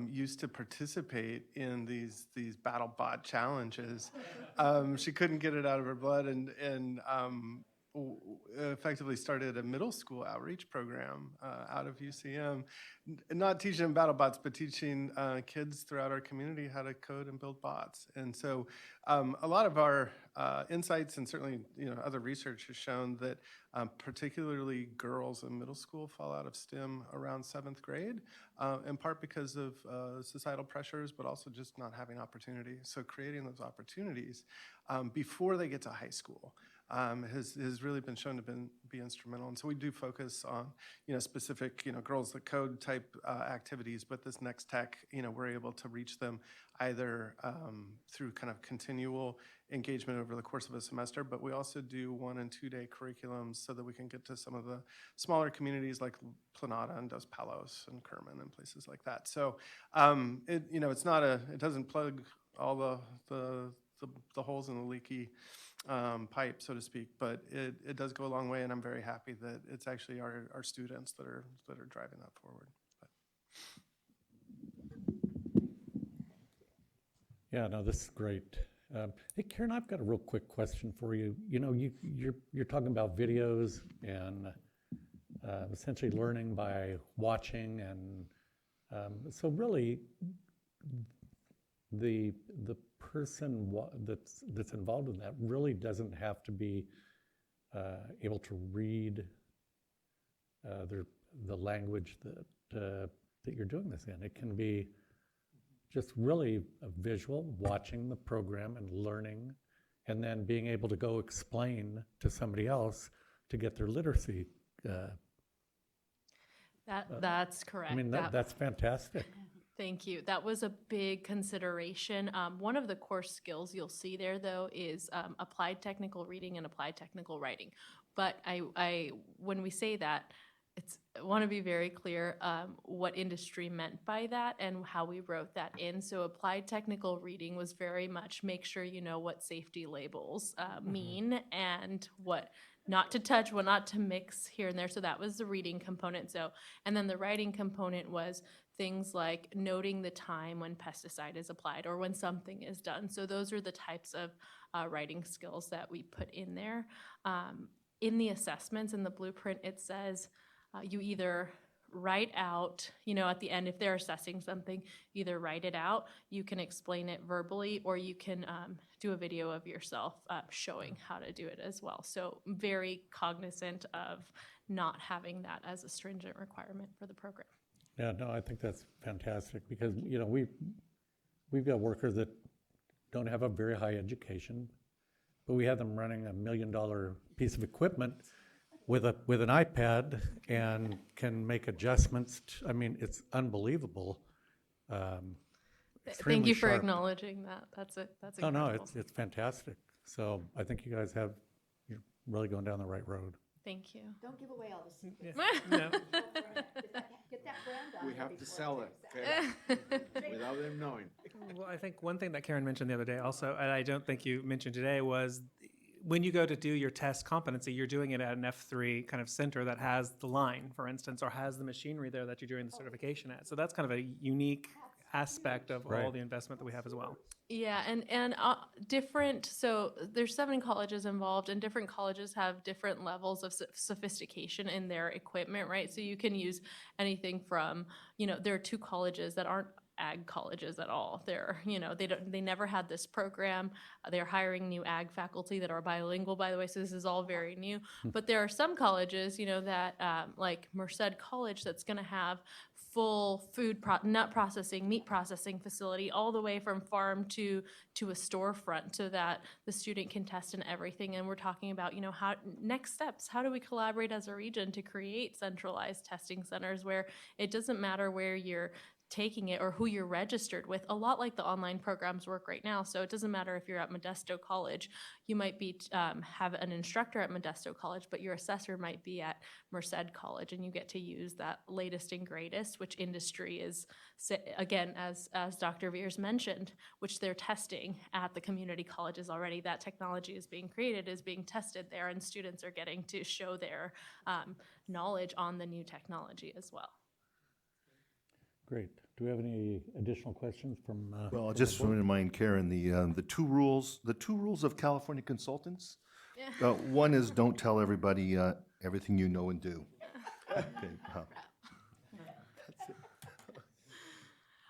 used to participate in these BattleBot challenges. She couldn't get it out of her blood, and effectively started a middle school outreach program out of UCM, not teaching them BattleBots, but teaching kids throughout our community how to code and build bots. And so a lot of our insights, and certainly other research has shown that particularly girls in middle school fall out of STEM around 7th grade, in part because of societal pressures, but also just not having opportunity. So creating those opportunities before they get to high school has really been shown to be instrumental. And so we do focus on, specific, girls that code type activities, but this Next Tech, we're able to reach them either through kind of continual engagement over the course of a semester, but we also do 1- and 2-day curriculums so that we can get to some of the smaller communities like Planada and Dos Palos and Kerman and places like that. So it doesn't plug all the holes in the leaky pipe, so to speak, but it does go a long way, and I'm very happy that it's actually our students that are driving that forward. Yeah, no, this is great. Hey, Karen, I've got a real quick question for you. You're talking about videos and essentially learning by watching, and so really the person that's involved in that really doesn't have to be able to read the language that you're doing this in. It can be just really a visual, watching the program and learning, and then being able to go explain to somebody else to get their literacy. That's correct. I mean, that's fantastic. Thank you. That was a big consideration. One of the core skills you'll see there, though, is applied technical reading and applied technical writing. But when we say that, I want to be very clear what industry meant by that and how we wrote that in. So applied technical reading was very much make sure you know what safety labels mean and what not to touch, what not to mix here and there. So that was the reading component. And then the writing component was things like noting the time when pesticide is applied or when something is done. So those are the types of writing skills that we put in there. In the assessments in the blueprint, it says you either write out, at the end, if they're assessing something, either write it out, you can explain it verbally, or you can do a video of yourself showing how to do it as well. So very cognizant of not having that as a stringent requirement for the program. Yeah, no, I think that's fantastic because, we've got workers that don't have a very high education, but we have them running $1 million piece of equipment with an iPad and can make adjustments. It's unbelievable. Thank you for sharp. acknowledging that. That's No, incredible. it's fantastic. So I think you guys you're really going down the right road. Thank you. Don't give away all the secrets. No. Get that brand on We there have to before sell it it, takes okay? Without them knowing. Well, I think one thing that Karen mentioned the other day also, and I don't think you mentioned today, was when you go to do your test competency, you're doing it at an F3 kind of center that has the line, for instance, or has the machinery there that you're doing the certification at. So that's kind of a unique aspect of all Right. the investment that we have as well. Yeah, and different, so there's 7 colleges involved, and different colleges have different levels of sophistication in their equipment, right? So you can use anything from, there are 2 colleges that aren't ag colleges at all. They never had this program. They're hiring new ag faculty that are bilingual, by the way, so this is all very new. But there are some colleges, that like Merced College, that's going to have full nut processing, meat processing facility, all the way from farm to a storefront, so that the student can test and everything. And we're talking about, how next steps, how do we collaborate as a region to create centralized testing centers where it doesn't matter where you're taking it or who you're registered with, a lot like the online programs work right now. So it doesn't matter if you're at Modesto College, you might be have an instructor at Modesto College, but your assessor might be at Merced College, and you get to use that latest and greatest, which industry is, again, as Dr. Veers mentioned, which they're testing at the community colleges already. That technology is being created, is being tested there, and students are getting to show their knowledge on the new technology as well. Great. Do we have any additional questions from? Well, I'll from just the board? remind Karen, the 2 rules of California consultants. One is don't tell everybody everything you know and do. Okay,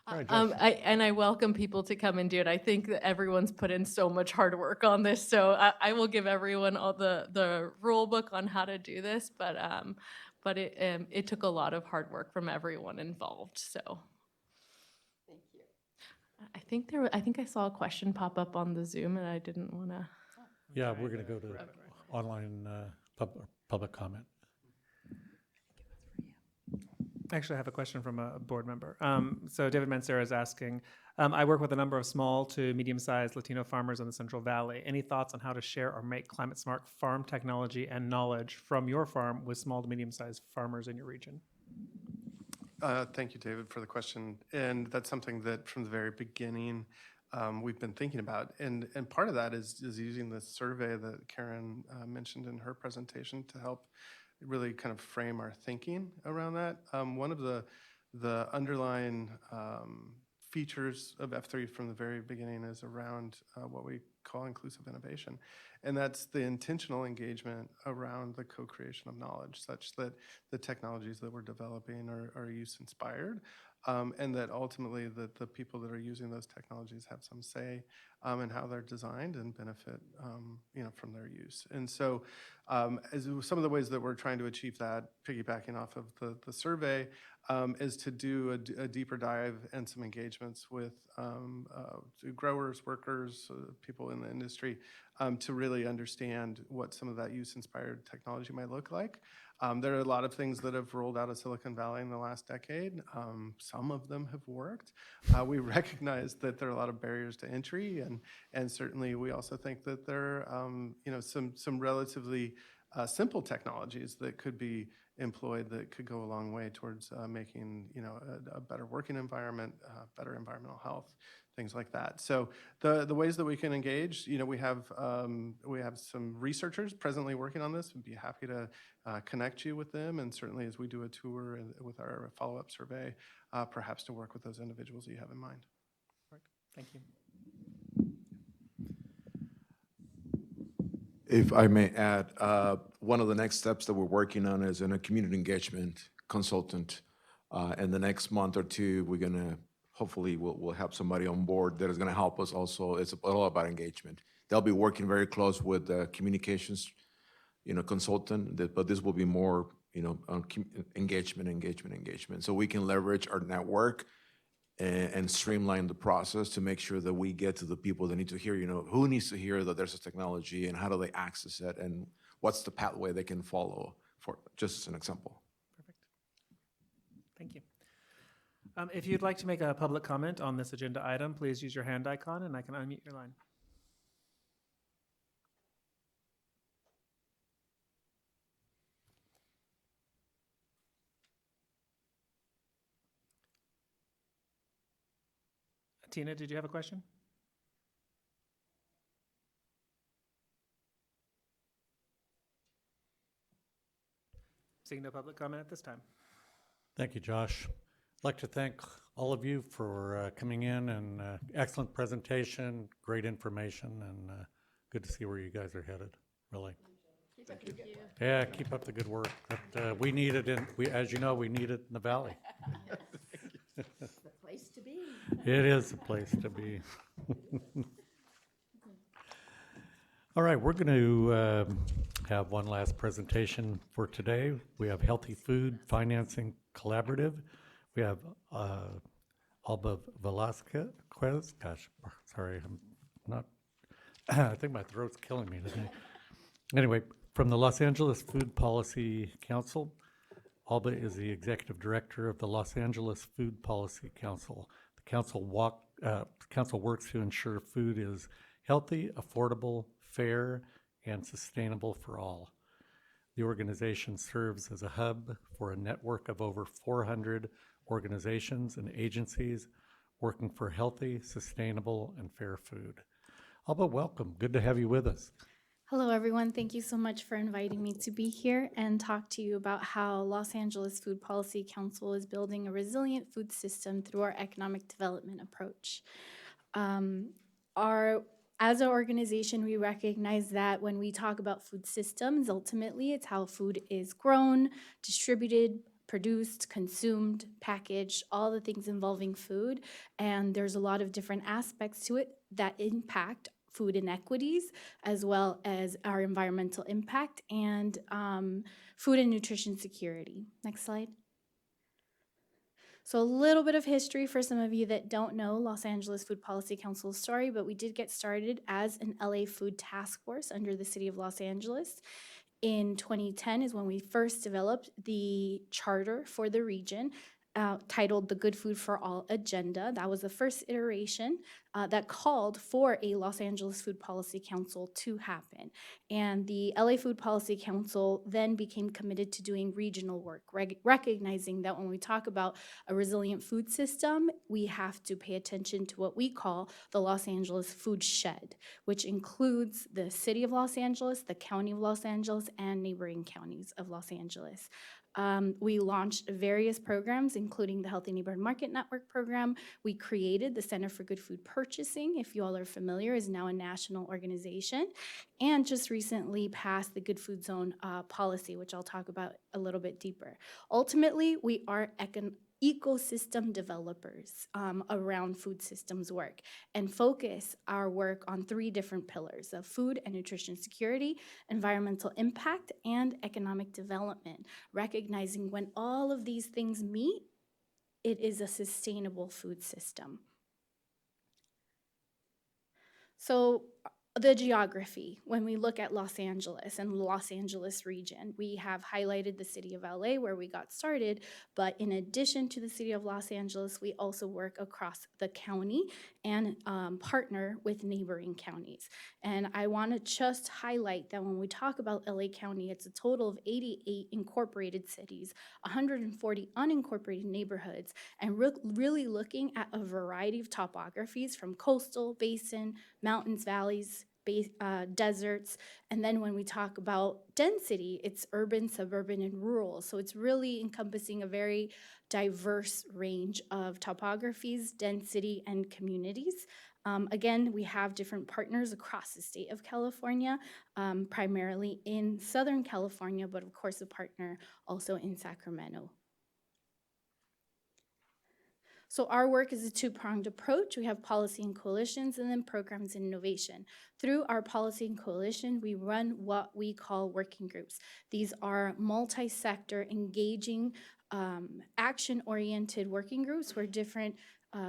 I welcome people to come and do it. I think that everyone's put in so much hard work on this, so I will give everyone all the rule book on how to do this, but it took a lot of hard work from everyone involved. So Thank you. I think I saw a question pop up on the Zoom, and I didn't want to. Yeah, we're going to go to online public comment. Actually, I have a question from a board member. So David Mancera is asking, I work with a number of small to medium-sized Latino farmers in the Central Valley. Any thoughts on how to share or make climate-smart farm technology and knowledge from your farm with small to medium-sized farmers in your region? Thank you, David, for the question. And that's something that from the very beginning we've been thinking about. And part of that is using the survey that Karen mentioned in her presentation to help really kind of frame our thinking around that. One of the underlying features of F3 from the very beginning is around what we call inclusive innovation. And that's the intentional engagement around the co-creation of knowledge, such that the technologies that we're developing are use-inspired, and that ultimately the people that are using those technologies have some say in how they're designed and benefit from their use. And so as some of the ways that we're trying to achieve that, piggybacking off of the survey, is to do a deeper dive and some engagements with growers, workers, people in the industry, to really understand what some of that use-inspired technology might look like. There are a lot of things that have rolled out of Silicon Valley in the last decade. Some of them have worked. We recognize that there are a lot of barriers to entry, and certainly we also think that there are some relatively simple technologies that could be employed that could go a long way towards making a better working environment, better environmental health. things like that. So the ways that we can engage, we have some researchers presently working on this. We'd be happy to connect you with them, and certainly as we do a tour with our follow-up survey, perhaps to work with those individuals that you have in mind. Thank you. If I may add, one of the next steps that we're working on is a community engagement consultant. In the next month or two, we're gonna, hopefully, we'll have somebody on board that is gonna help us also. It's all about engagement. They'll be working very close with the communications, consultant, but this will be more, on engagement. So we can leverage our network and streamline the process to make sure that we get to the people that need to hear, who needs to hear that there's a technology and how do they access it and what's the pathway they can follow, for just as an example. Perfect. Thank you. If you'd like to make a public comment on this agenda item, please use your hand icon and I can unmute your line. Tina, did you have a question? Seeing no public comment at this time. Thank you, Josh. I'd like to thank all of you for coming in and excellent presentation, great information, and good to see where you guys are headed, really. Thank you. Yeah, keep up the good work. But, we need it as you know, we need it in the valley. It's the place to be. It is a place to be. All right, we're going to have one last presentation for today. We have Healthy Food Financing Collaborative. We have Alba Velasquez. Gosh, sorry, I'm not. I think my throat's killing me today. Anyway, from the Los Angeles Food Policy Council. Alba is the executive director of the Los Angeles Food Policy Council. The council works to ensure food is healthy, affordable, fair, and sustainable for all. The organization serves as a hub for a network of over 400 organizations and agencies working for healthy, sustainable, and fair food. Alba, welcome. Good to have you with us. Hello, everyone. Thank you so much for inviting me to be here and talk to you about how Los Angeles Food Policy Council is building a resilient food system through our economic development approach. As an organization, we recognize that when we talk about food systems, ultimately it's how food is grown, distributed, produced, consumed, packaged, all the things involving food. And there's a lot of different aspects to it that impact food inequities, as well as our environmental impact and food and nutrition security. Next slide. So a little bit of history for some of you that don't know Los Angeles Food Policy Council's story, but we did get started as an LA Food Task Force under the City of Los Angeles. In 2010 is when we first developed the charter for the region, titled the Good Food for All Agenda. That was the first iteration that called for a Los Angeles Food Policy Council to happen. And the LA Food Policy Council then became committed to doing regional work, recognizing that when we talk about a resilient food system, we have to pay attention to what we call the Los Angeles Food Shed, which includes the City of Los Angeles, the County of Los Angeles, and neighboring counties of Los Angeles. We launched various programs, including the Healthy Neighborhood Market Network program. We created the Center for Good Food Purchasing, if you all are familiar, is now a national organization, and just recently passed the Good Food Zone policy, which I'll talk about a little bit deeper. Ultimately, we are ecosystem developers around food systems work and focus our work on three different pillars of food and nutrition security, environmental impact, and economic development, recognizing when all of these things meet, it is a sustainable food system. So The geography, when we look at Los Angeles and the Los Angeles region, we have highlighted the city of LA where we got started, but in addition to the city of Los Angeles, we also work across the county and partner with neighboring counties. And I want to just highlight that when we talk about LA County, it's a total of 88 incorporated cities, 140 unincorporated neighborhoods, and really looking at a variety of topographies from coastal, basin, mountains, valleys, deserts. And then when we talk about density, it's urban, suburban, and rural. So it's really encompassing a very diverse range of topographies, density, and communities. Again, we have different partners across the state of California, primarily in Southern California, but of course a partner also in Sacramento. So our work is a two-pronged approach. We have policy and coalitions and then programs and innovation. Through our policy and coalition, we run what we call working groups. These are multi-sector engaging, action-oriented working groups where different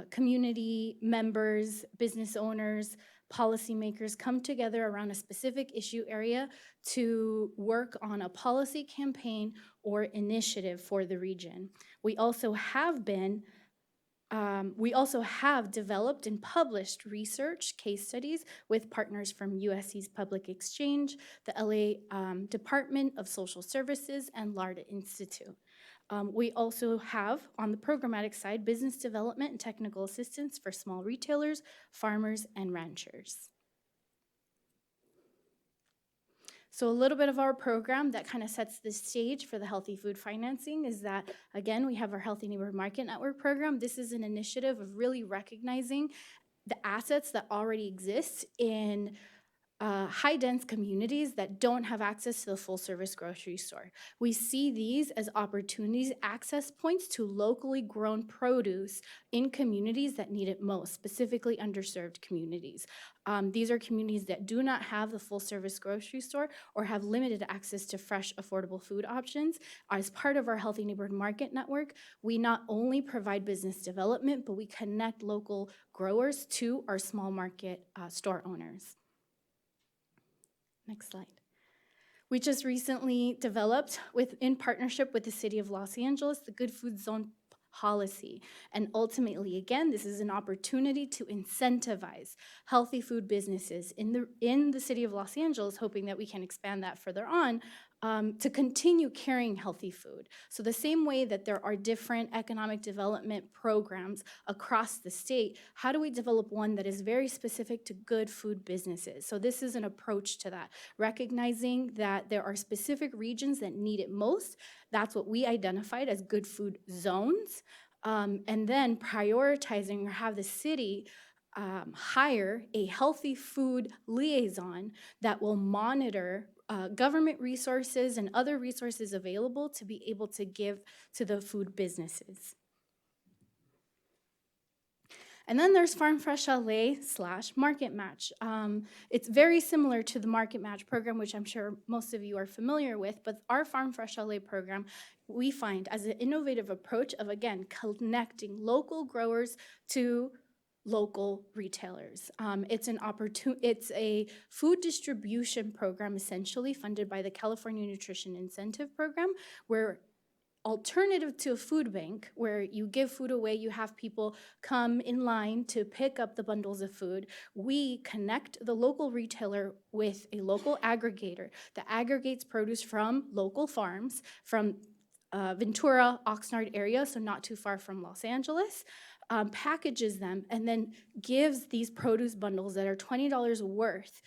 community members, business owners, policymakers come together around a specific issue area to work on a policy campaign or initiative for the region. We also have developed and published research case studies with partners from USC's Public Exchange, the LA Department of Social Services, and LARDA Institute. We also have, on the programmatic side, business development and technical assistance for small retailers, farmers, and ranchers. So a little bit of our program that kind of sets the stage for the healthy food financing is that, again, we have our Healthy Neighborhood Market Network program. This is an initiative of really recognizing the assets that already exist in high-dense communities that don't have access to the full-service grocery store. We see these as opportunities, access points to locally grown produce in communities that need it most, specifically underserved communities. These are communities that do not have the full-service grocery store or have limited access to fresh, affordable food options. As part of our Healthy Neighborhood Market Network, we not only provide business development, but we connect local growers to our small market store owners. Next slide. We just recently developed, in partnership with the City of Los Angeles, the Good Food Zone policy. And ultimately, again, this is an opportunity to incentivize healthy food businesses in the City of Los Angeles, hoping that we can expand that further on, to continue carrying healthy food. So the same way that there are different economic development programs across the state, how do we develop one that is very specific to good food businesses? So this is an approach to that, recognizing that there are specific regions that need it most. That's what we identified as good food zones, and then prioritizing or have the city hire a healthy food liaison that will monitor government resources and other resources available to be able to give to the food businesses. And then there's Farm Fresh LA / Market Match. It's very similar to the Market Match program, which I'm sure most of you are familiar with, but our Farm Fresh LA program, we find as an innovative approach of, again, connecting local growers to local retailers. It's a food distribution program essentially funded by the California Nutrition Incentive Program, where alternative to a food bank where you give food away, you have people come in line to pick up the bundles of food, we connect the local retailer with a local aggregator that aggregates produce from local farms, from Ventura, Oxnard area, so not too far from Los Angeles, packages them, and then gives these produce bundles that are $20 worth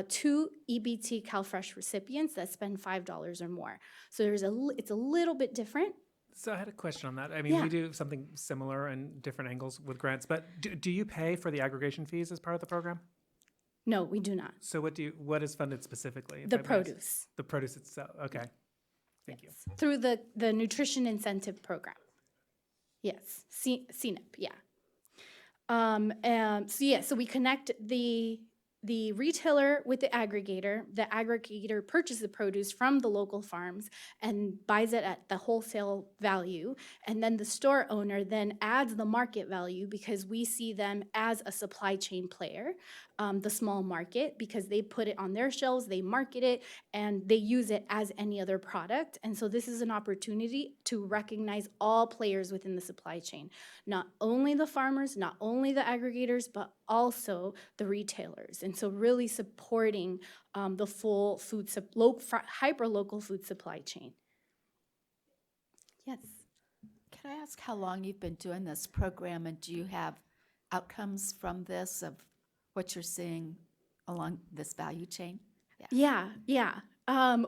to EBT CalFresh recipients that spend $5 or more. So it's a little bit different. So I had a question on that. I mean, Yeah. we do something similar in different angles with grants, but do you pay for the aggregation fees as part of the program? No, we do not. So what is funded specifically? if The I may ask? produce. The produce itself, okay. Thank you. Through the Nutrition Incentive Program. Yes, CNIP, yeah. So we connect the retailer with the aggregator purchases the produce from the local farms and buys it at the wholesale value, and then the store owner then adds the market value because we see them as a supply chain player. the small market because they put it on their shelves, they market it, and they use it as any other product. And so this is an opportunity to recognize all players within the supply chain, not only the farmers, not only the aggregators, but also the retailers. And so really supporting the full food, hyper-local food supply chain. Yes. Can I ask how long you've been doing this program, and do you have outcomes from this of what you're seeing along this value chain? Yeah.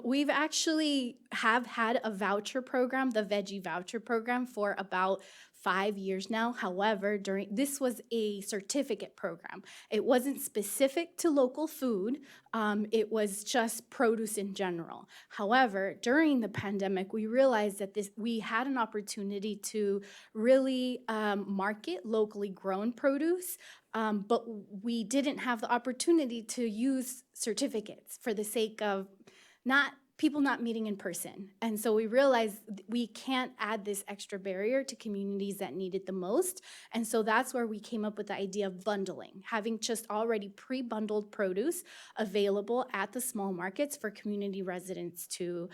We've actually have had a voucher program, the veggie voucher program, for about 5 years now. However, this was a certificate program. It wasn't specific to local food. It was just produce in general. However, during the pandemic, we realized that we had an opportunity to really market locally grown produce. But we didn't have the opportunity to use certificates for the sake of people not meeting in person. And so we realized we can't add this extra barrier to communities that need it the most. And so that's where we came up with the idea of bundling, having just already pre-bundled produce available at the small markets for community residents to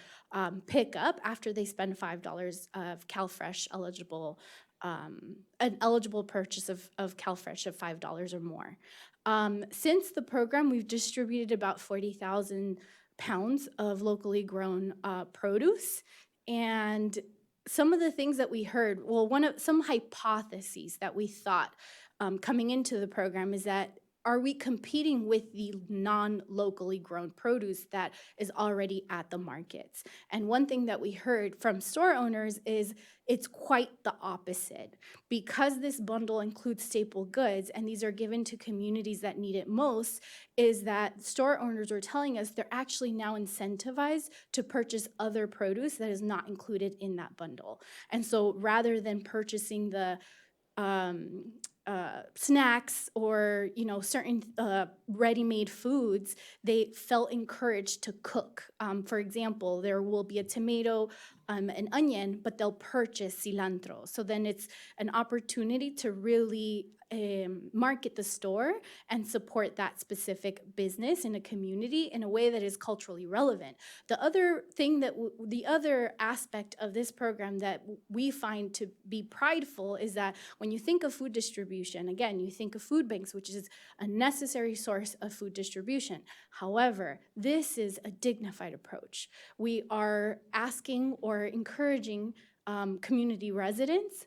pick up after they spend $5 of CalFresh eligible, an eligible purchase of CalFresh of $5 or more. Since the program, we've distributed about 40,000 pounds of locally grown produce. And some of the things that we heard, some hypotheses that we thought coming into the program is that, are we competing with the non-locally grown produce that is already at the markets? And one thing that we heard from store owners is it's quite the opposite. Because this bundle includes staple goods and these are given to communities that need it most, is that store owners are telling us they're actually now incentivized to purchase other produce that is not included in that bundle. And so rather than purchasing the snacks or certain ready-made foods, they felt encouraged to cook. For example, there will be a tomato, an onion, but they'll purchase cilantro. So then it's an opportunity to really market the store and support that specific business in a community in a way that is culturally relevant. The other aspect of this program that we find to be prideful is that when you think of food distribution, again, you think of food banks, which is a necessary source of food distribution. However, this is a dignified approach. We are asking or encouraging community residents,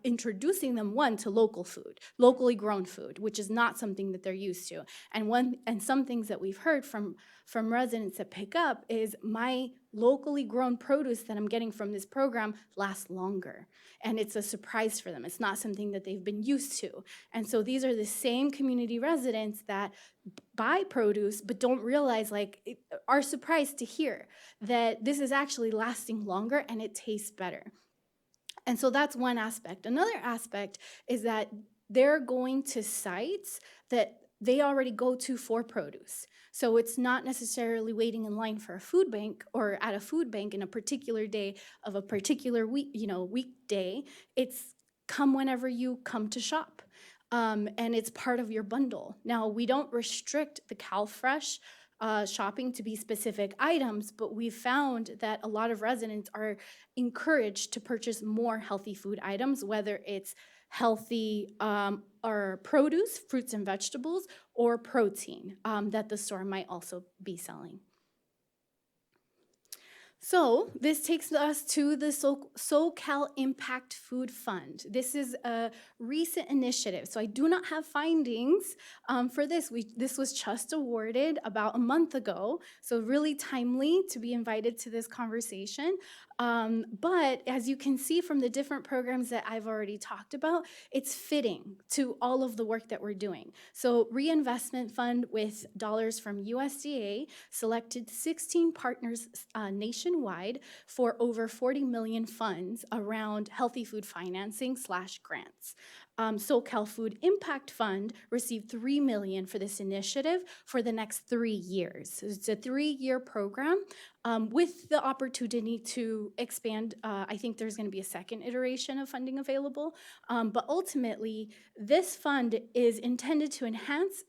introducing them to local food, locally grown food, which is not something that they're used to. And some things that we've heard from residents that pick up is my locally grown produce that I'm getting from this program lasts longer. And it's a surprise for them. It's not something that they've been used to. And so these are the same community residents that buy produce but don't realize, are surprised to hear that this is actually lasting longer and it tastes better. And so that's one aspect. Another aspect is that they're going to sites that they already go to for produce. So it's not necessarily waiting in line for a food bank or at a food bank in a particular day of a particular weekday. It's come whenever you come to shop. And it's part of your bundle. Now, we don't restrict the CalFresh shopping to be specific items, but we've found that a lot of residents are encouraged to purchase more healthy food items, whether it's healthy or produce, fruits and vegetables, or protein that the store might also be selling. So this takes us to the SoCal Impact Food Fund. This is a recent initiative, so I do not have findings for this. This was just awarded about a month ago, so really timely to be invited to this conversation. But as you can see from the different programs that I've already talked about, it's fitting to all of the work that we're doing. So Reinvestment Fund with dollars from USDA selected 16 partners nationwide for over 40 million funds around healthy food financing / grants. SoCal Food Impact Fund received $3 million for this initiative for the next 3 years. So it's a 3-year program with the opportunity to expand. I think there's going to be a second iteration of funding available. But ultimately, this fund is intended to enhance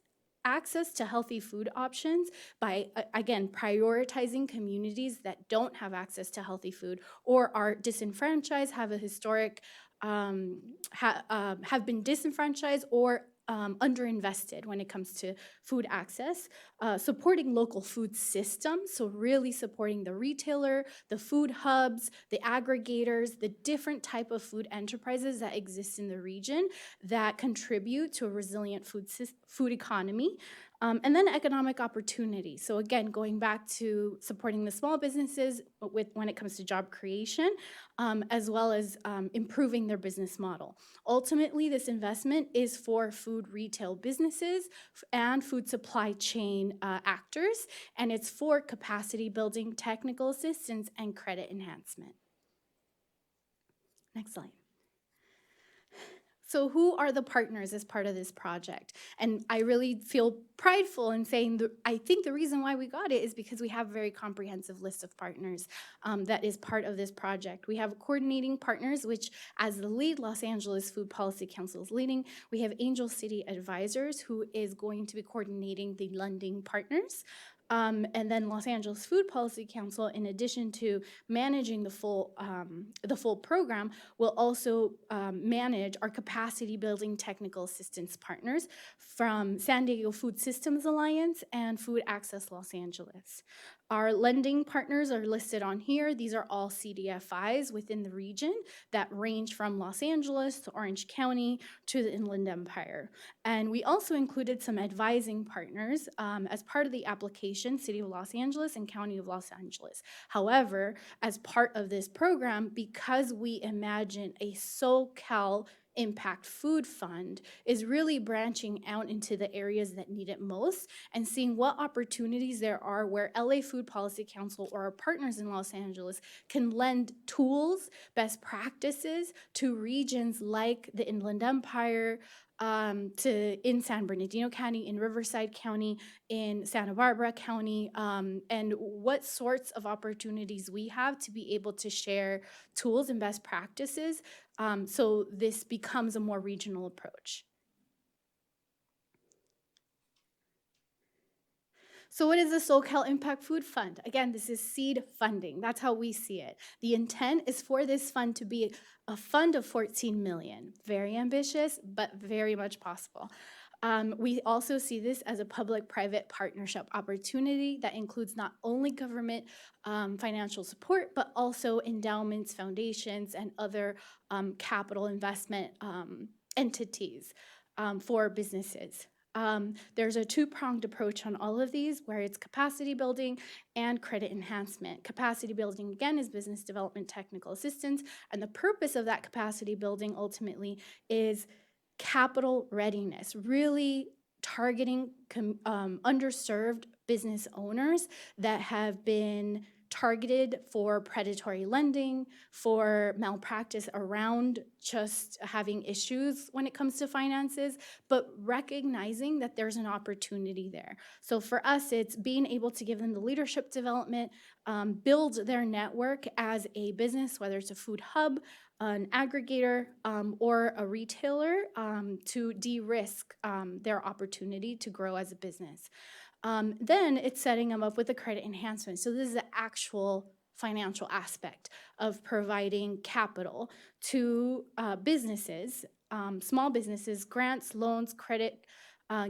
access to healthy food options by, again, prioritizing communities that don't have access to healthy food or are disenfranchised, have a historic, have been disenfranchised or underinvested when it comes to food access, supporting local food systems, so really supporting the retailer, the food hubs, the aggregators, the different type of food enterprises that exist in the region that contribute to a resilient food economy. And then economic opportunity. So again, going back to supporting the small businesses when it comes to job creation, as well as improving their business model. Ultimately, this investment is for food retail businesses and food supply chain actors, and it's for capacity building, technical assistance, and credit enhancement. Next slide. So who are the partners as part of this project? And I really feel prideful in saying that I think the reason why we got it is because we have a very comprehensive list of partners that is part of this project. We have coordinating partners, which as the lead Los Angeles Food Policy Council is leading, we have Angel City Advisors, who is going to be coordinating the lending partners. And then Los Angeles Food Policy Council, in addition to managing the full program, will also manage our capacity building technical assistance partners from San Diego Food Systems Alliance and Food Access Los Angeles. Our lending partners are listed on here. These are all CDFIs within the region that range from Los Angeles to Orange County to the Inland Empire. And we also included some advising partners as part of the application, City of Los Angeles and County of Los Angeles. However, as part of this program, because we imagine a SoCal Impact Food Fund is really branching out into the areas that need it most and seeing what opportunities there are where LA Food Policy Council or our partners in Los Angeles can lend tools, best practices to regions like the Inland Empire, in San Bernardino County, in Riverside County, in Santa Barbara County, and what sorts of opportunities we have to be able to share tools and best practices, so this becomes a more regional approach. So what is the SoCal Impact Food Fund? Again, this is seed funding. That's how we see it. The intent is for this fund to be a fund of 14 million. Very ambitious, but very much possible. We also see this as a public-private partnership opportunity that includes not only government financial support, but also endowments, foundations, and other capital investment entities for businesses. There's a two-pronged approach on all of these where it's capacity building and credit enhancement. Capacity building, again, is business development technical assistance, and the purpose of that capacity building ultimately is capital readiness, really targeting underserved business owners that have been targeted for predatory lending, for malpractice around just having issues when it comes to finances, but recognizing that there's an opportunity there. So for us, it's being able to give them the leadership development, build their network as a business, whether it's a food hub, an aggregator, or a retailer, to de-risk their opportunity to grow as a business. Then it's setting them up with a credit enhancement. So this is the actual financial aspect of providing capital to businesses, small businesses, grants, loans, credit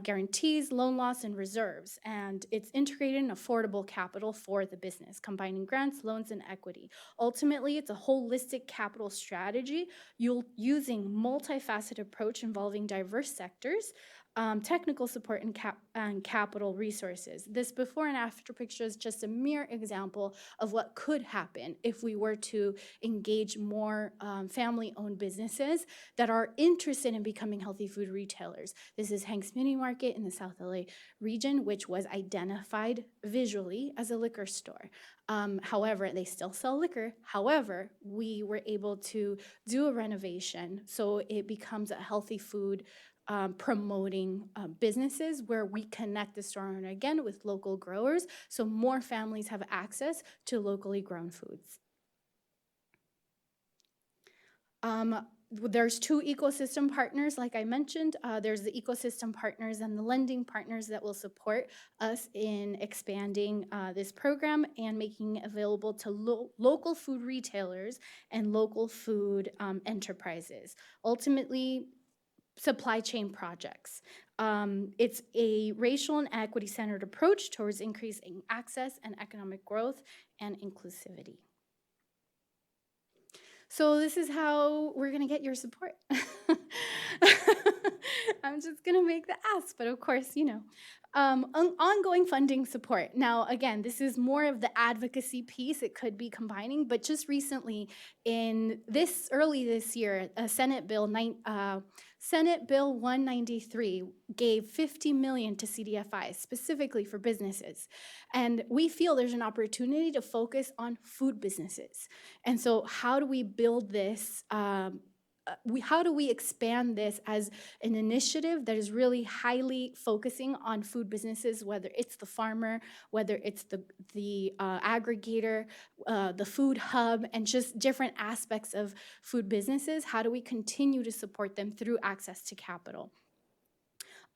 guarantees, loan loss, and reserves. And it's integrated in affordable capital for the business, combining grants, loans, and equity. Ultimately, it's a holistic capital strategy using multifaceted approach involving diverse sectors, technical support, and capital resources. This before and after picture is just a mere example of what could happen if we were to engage more family-owned businesses that are interested in becoming healthy food retailers. This is Hank's Mini Market in the South LA region, which was identified visually as a liquor store. However, they still sell liquor. However, we were able to do a renovation so it becomes a healthy food promoting businesses where we connect the store owner again with local growers so more families have access to locally grown foods. there's two ecosystem partners, like I mentioned. There's the ecosystem partners and the lending partners that will support us in expanding this program and making it available to local food retailers and local food enterprises. Ultimately, supply chain projects. It's a racial and equity-centered approach towards increasing access and economic growth and inclusivity. So this is how we're gonna get your support. I'm just gonna make the ask, but of course, you know. Ongoing funding support. Now, again, this is more of the advocacy piece. It could be combining, but just recently, early this year, Senate Bill 193 gave $50 million to CDFIs specifically for businesses, and we feel there's an opportunity to focus on food businesses. And so, how do we build this? How do we expand this as an initiative that is really highly focusing on food businesses, whether it's the farmer, whether it's the aggregator, the food hub, and just different aspects of food businesses? How do we continue to support them through access to capital?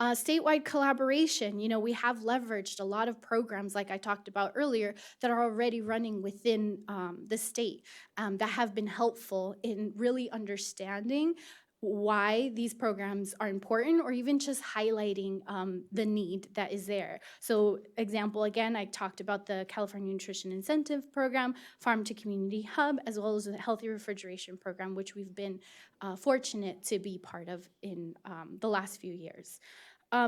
Statewide collaboration, you know, we have leveraged a lot of programs like I talked about earlier that are already running within the state that have been helpful in really understanding why these programs are important, or even just highlighting the need that is there. So example, again, I talked about the California Nutrition Incentive Program, Farm to Community Hub, as well as the Healthy Refrigeration Program, which we've been fortunate to be part of in the last few years.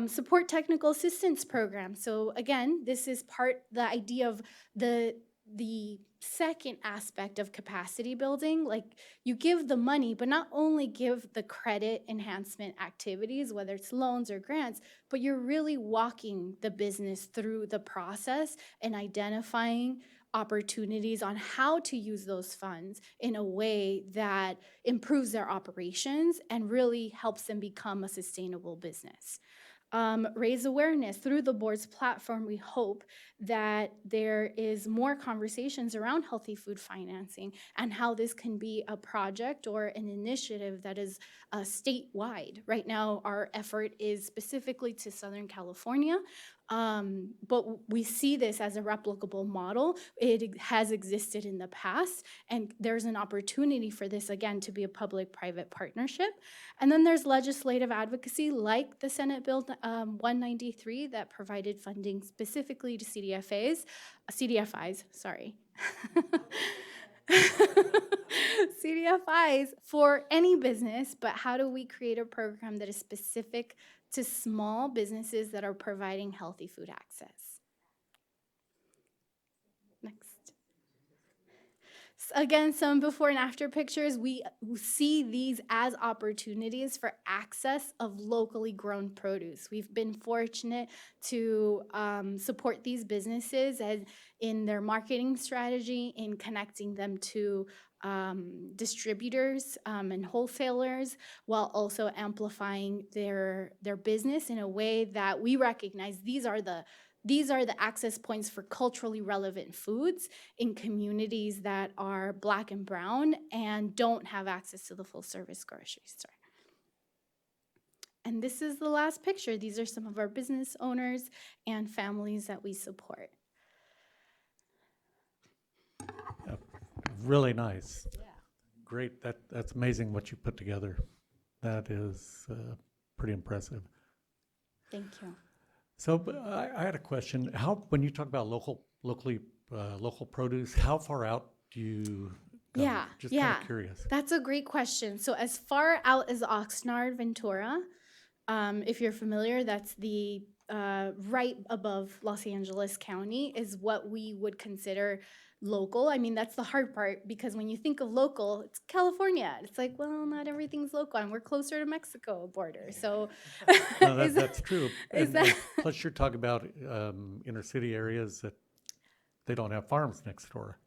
Support technical assistance program. So again, this is the idea of the second aspect of capacity building. Like, you give the money, but not only give the credit enhancement activities, whether it's loans or grants, but you're really walking the business through the process and identifying opportunities on how to use those funds in a way that improves their operations and really helps them become a sustainable business. Raise awareness through the board's platform. We hope that there is more conversations around healthy food financing and how this can be a project or an initiative that is statewide. Right now, our effort is specifically to Southern California, but we see this as a replicable model. It has existed in the past, and there's an opportunity for this, again, to be a public-private partnership. And then there's legislative advocacy like the Senate Bill 193 that provided funding specifically to CDFIs, sorry. CDFIs for any business, but how do we create a program that is specific to small businesses that are providing healthy food access? Next. Again, some before and after pictures. We see these as opportunities for access of locally grown produce. We've been fortunate to support these businesses in their marketing strategy, in connecting them to distributors and wholesalers, while also amplifying their business in a way that we recognize these are the access points for culturally relevant foods in communities that are Black and brown and don't have access to the full service grocery store. And this is the last picture. These are some of our business owners and families that we support. Really nice. Yeah. Great. That's amazing what you put together. That is pretty impressive. Thank you. So I had a question. When you talk about local produce, how far out do you go? Yeah, Just kind of curious. That's a great question. So as far out as Oxnard, Ventura, if you're familiar, that's the right above Los Angeles County is what we would consider local. I mean, that's the hard part, because when you think of local, it's California. It's like, well, not everything's local, and we're closer to Mexico border. So No, that's true. And plus, you're talking about inner city areas that they don't have farms next door.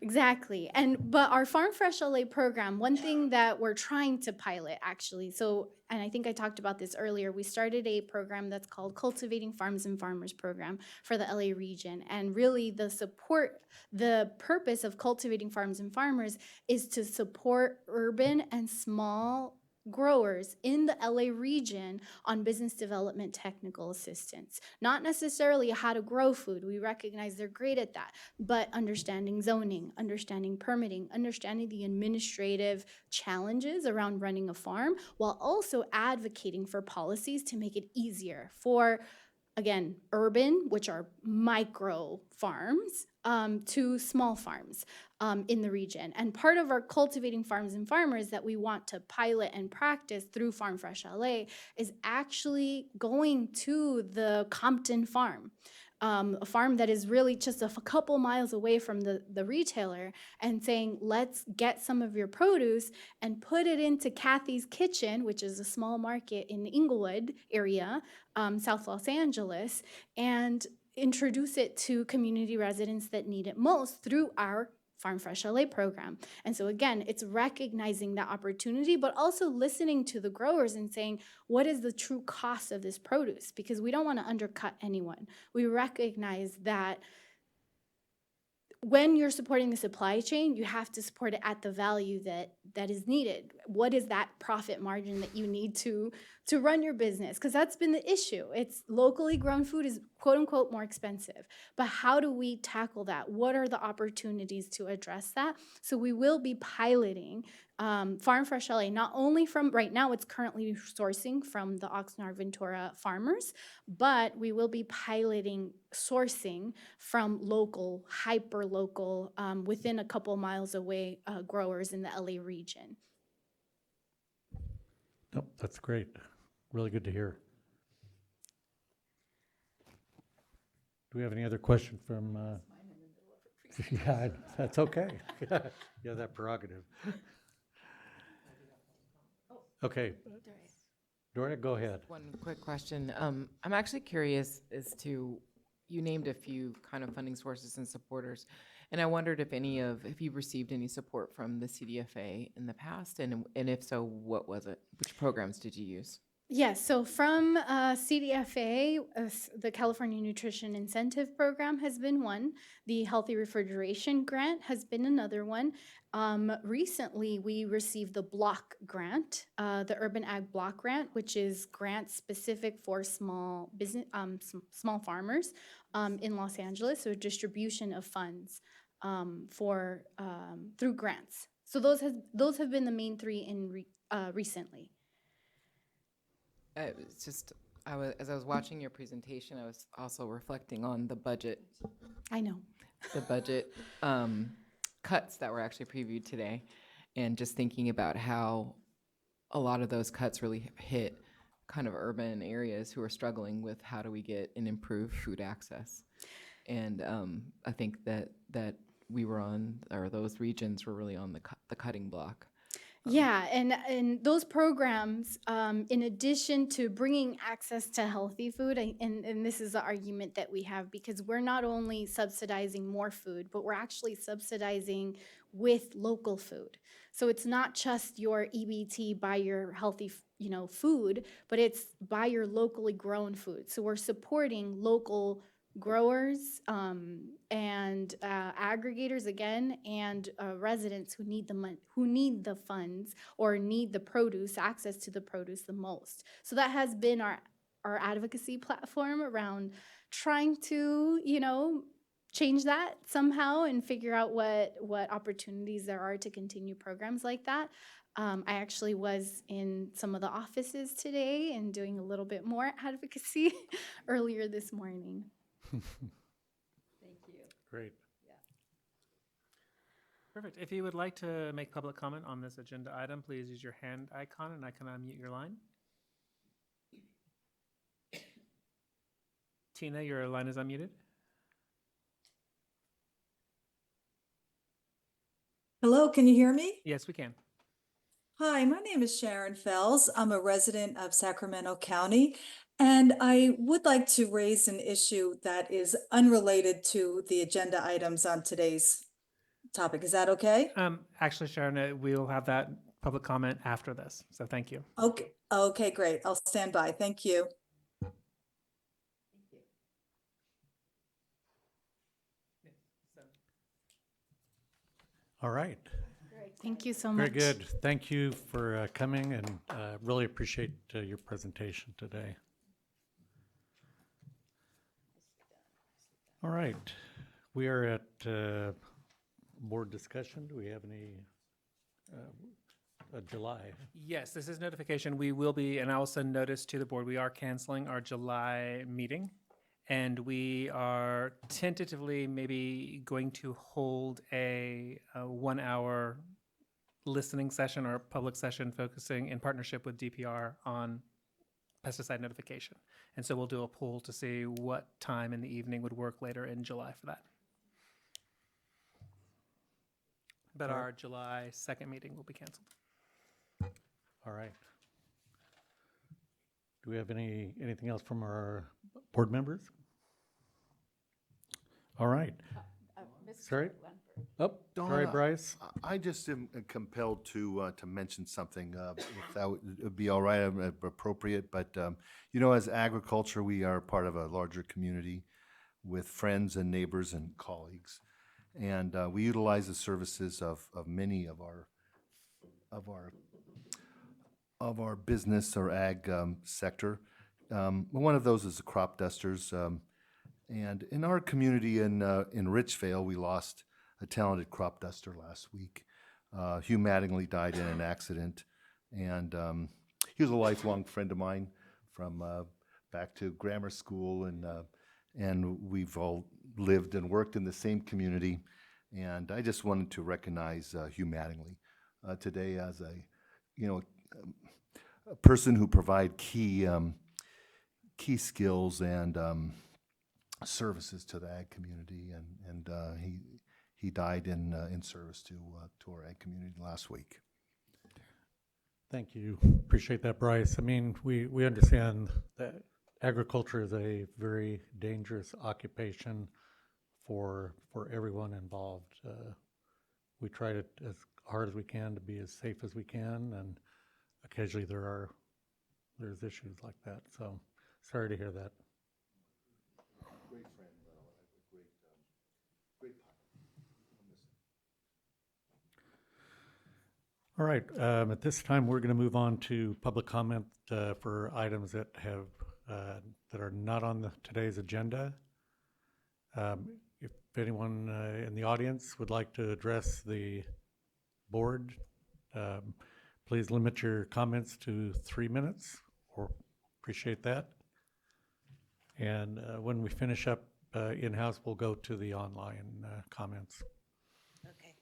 Exactly. But our Farm Fresh LA program, one thing that we're trying to pilot actually, and I think I talked about this earlier, we started a program that's called Cultivating Farms and Farmers program for the LA region. And really the purpose of Cultivating Farms and Farmers is to support urban and small growers in the LA region on business development technical assistance. Not necessarily how to grow food. We recognize they're great at that, but understanding zoning, understanding permitting, understanding the administrative challenges around running a farm, while also advocating for policies to make it easier for, again, urban, which are micro farms, to small farms in the region. And part of our Cultivating Farms and Farmers that we want to pilot and practice through Farm Fresh LA is actually going to the Compton farm. A farm that is really just a couple miles away from the retailer, and saying, let's get some of your produce and put it into Kathy's Kitchen, which is a small market in the Inglewood area, South Los Angeles, and introduce it to community residents that need it most through our Farm Fresh LA program. And so again, it's recognizing that opportunity, but also listening to the growers and saying, what is the true cost of this produce? Because we don't want to undercut anyone. We recognize that when you're supporting the supply chain, you have to support it at the value that is needed. What is that profit margin that you need to run your business? Because that's been the issue. It's locally grown food is quote unquote more expensive. But how do we tackle that? What are the opportunities to address that? So we will be piloting Farm Fresh LA, not only from right now, it's currently sourcing from the Oxnard Ventura farmers, but we will be piloting sourcing from local, hyper local, within a couple miles away growers in the LA region. Nope, that's great. Really good to hear. Do we have any other questions from? Yeah, that's okay. Yeah, that prerogative. Okay. Dora, go ahead. One quick question. I'm actually curious as to, you named a few kind of funding sources and supporters, and I wondered if you received any support from the CDFA in the past, and if so, what was it? Which programs did you use? Yes, so from CDFA, the California Nutrition Incentive Program has been one. The Healthy Refrigeration Grant has been another one. Recently, we received the Block Grant, the Urban Ag Block Grant, which is grants specific for small business, small farmers in Los Angeles, so distribution of funds through grants. So those have been the main three recently. It's just, as I was watching your presentation, I was also reflecting on the budget. I know. The budget cuts that were actually previewed today, and just thinking about how a lot of those cuts really hit kind of urban areas who are struggling with how do we get and improve food access. And I think that we were on, or those regions were really on the cutting block. Yeah, and those programs, in addition to bringing access to healthy food, and this is the argument that we have, because we're not only subsidizing more food, but we're actually subsidizing with local food. So it's not just your EBT, buy your healthy, food, but it's buy your locally grown food. So we're supporting local growers and aggregators again, and residents who need the funds or need the produce, access to the produce the most. So that has been our advocacy platform around trying to change that somehow and figure out what opportunities there are to continue programs like that. I actually was in some of the offices today and doing a little bit more advocacy earlier this morning. Thank you. Great. Perfect. If you would like to make public comment on this agenda item, please use your hand icon and I can unmute your line. Tina, your line is unmuted. Hello, can you hear me? Yes, we can. Hi, my name is Sharon Fells. I'm a resident of Sacramento County, and I would like to raise an issue that is unrelated to the agenda items on today's topic. Is that okay? Actually, Sharon, we'll have that public comment after this, so thank you. Okay, okay, great. I'll stand by. Thank you. All right. Thank you so much. Very good. Thank you for coming, and really appreciate your presentation today. All right. We are at board discussion. Do we have any July? Yes, this is notification. We will be, and I will send notice to the board, we are canceling our July meeting. And we are tentatively maybe going to hold a 1 hour listening session or public session focusing in partnership with DPR on pesticide notification. And so we'll do a poll to see what time in the evening would work later in July for that. But our July 2nd meeting will be canceled. All right. Do we have anything else from our board members? All right. Sorry? Oh, sorry, Donna, Bryce. I just am compelled to mention something, if that would be all right, appropriate. But, as agriculture, we are part of a larger community with friends and neighbors and colleagues. And we utilize the services of many of our business or ag sector. One of those is the crop dusters. And in our community in Richvale, we lost a talented crop duster last week. Hugh Mattingly died in an accident, and he was a lifelong friend of mine from back to grammar school, and we've all lived and worked in the same community. And I just wanted to recognize Hugh Mattingly today as a person who provided key skills and services to the ag community, and he died in service to our ag community last week. Thank you. Appreciate that, Bryce. I mean, we understand that agriculture is a very dangerous occupation for everyone involved. We try to, as hard as we can, to be as safe as we can, and occasionally there's issues like that. So sorry to hear that. Great friend, great All right. At this time, we're going to move on to public comment for items that are not on today's agenda. If anyone in the audience would like to address the board, please limit your comments to 3 minutes, or appreciate that. And when we finish up in-house, we'll go to the online comments. Okay.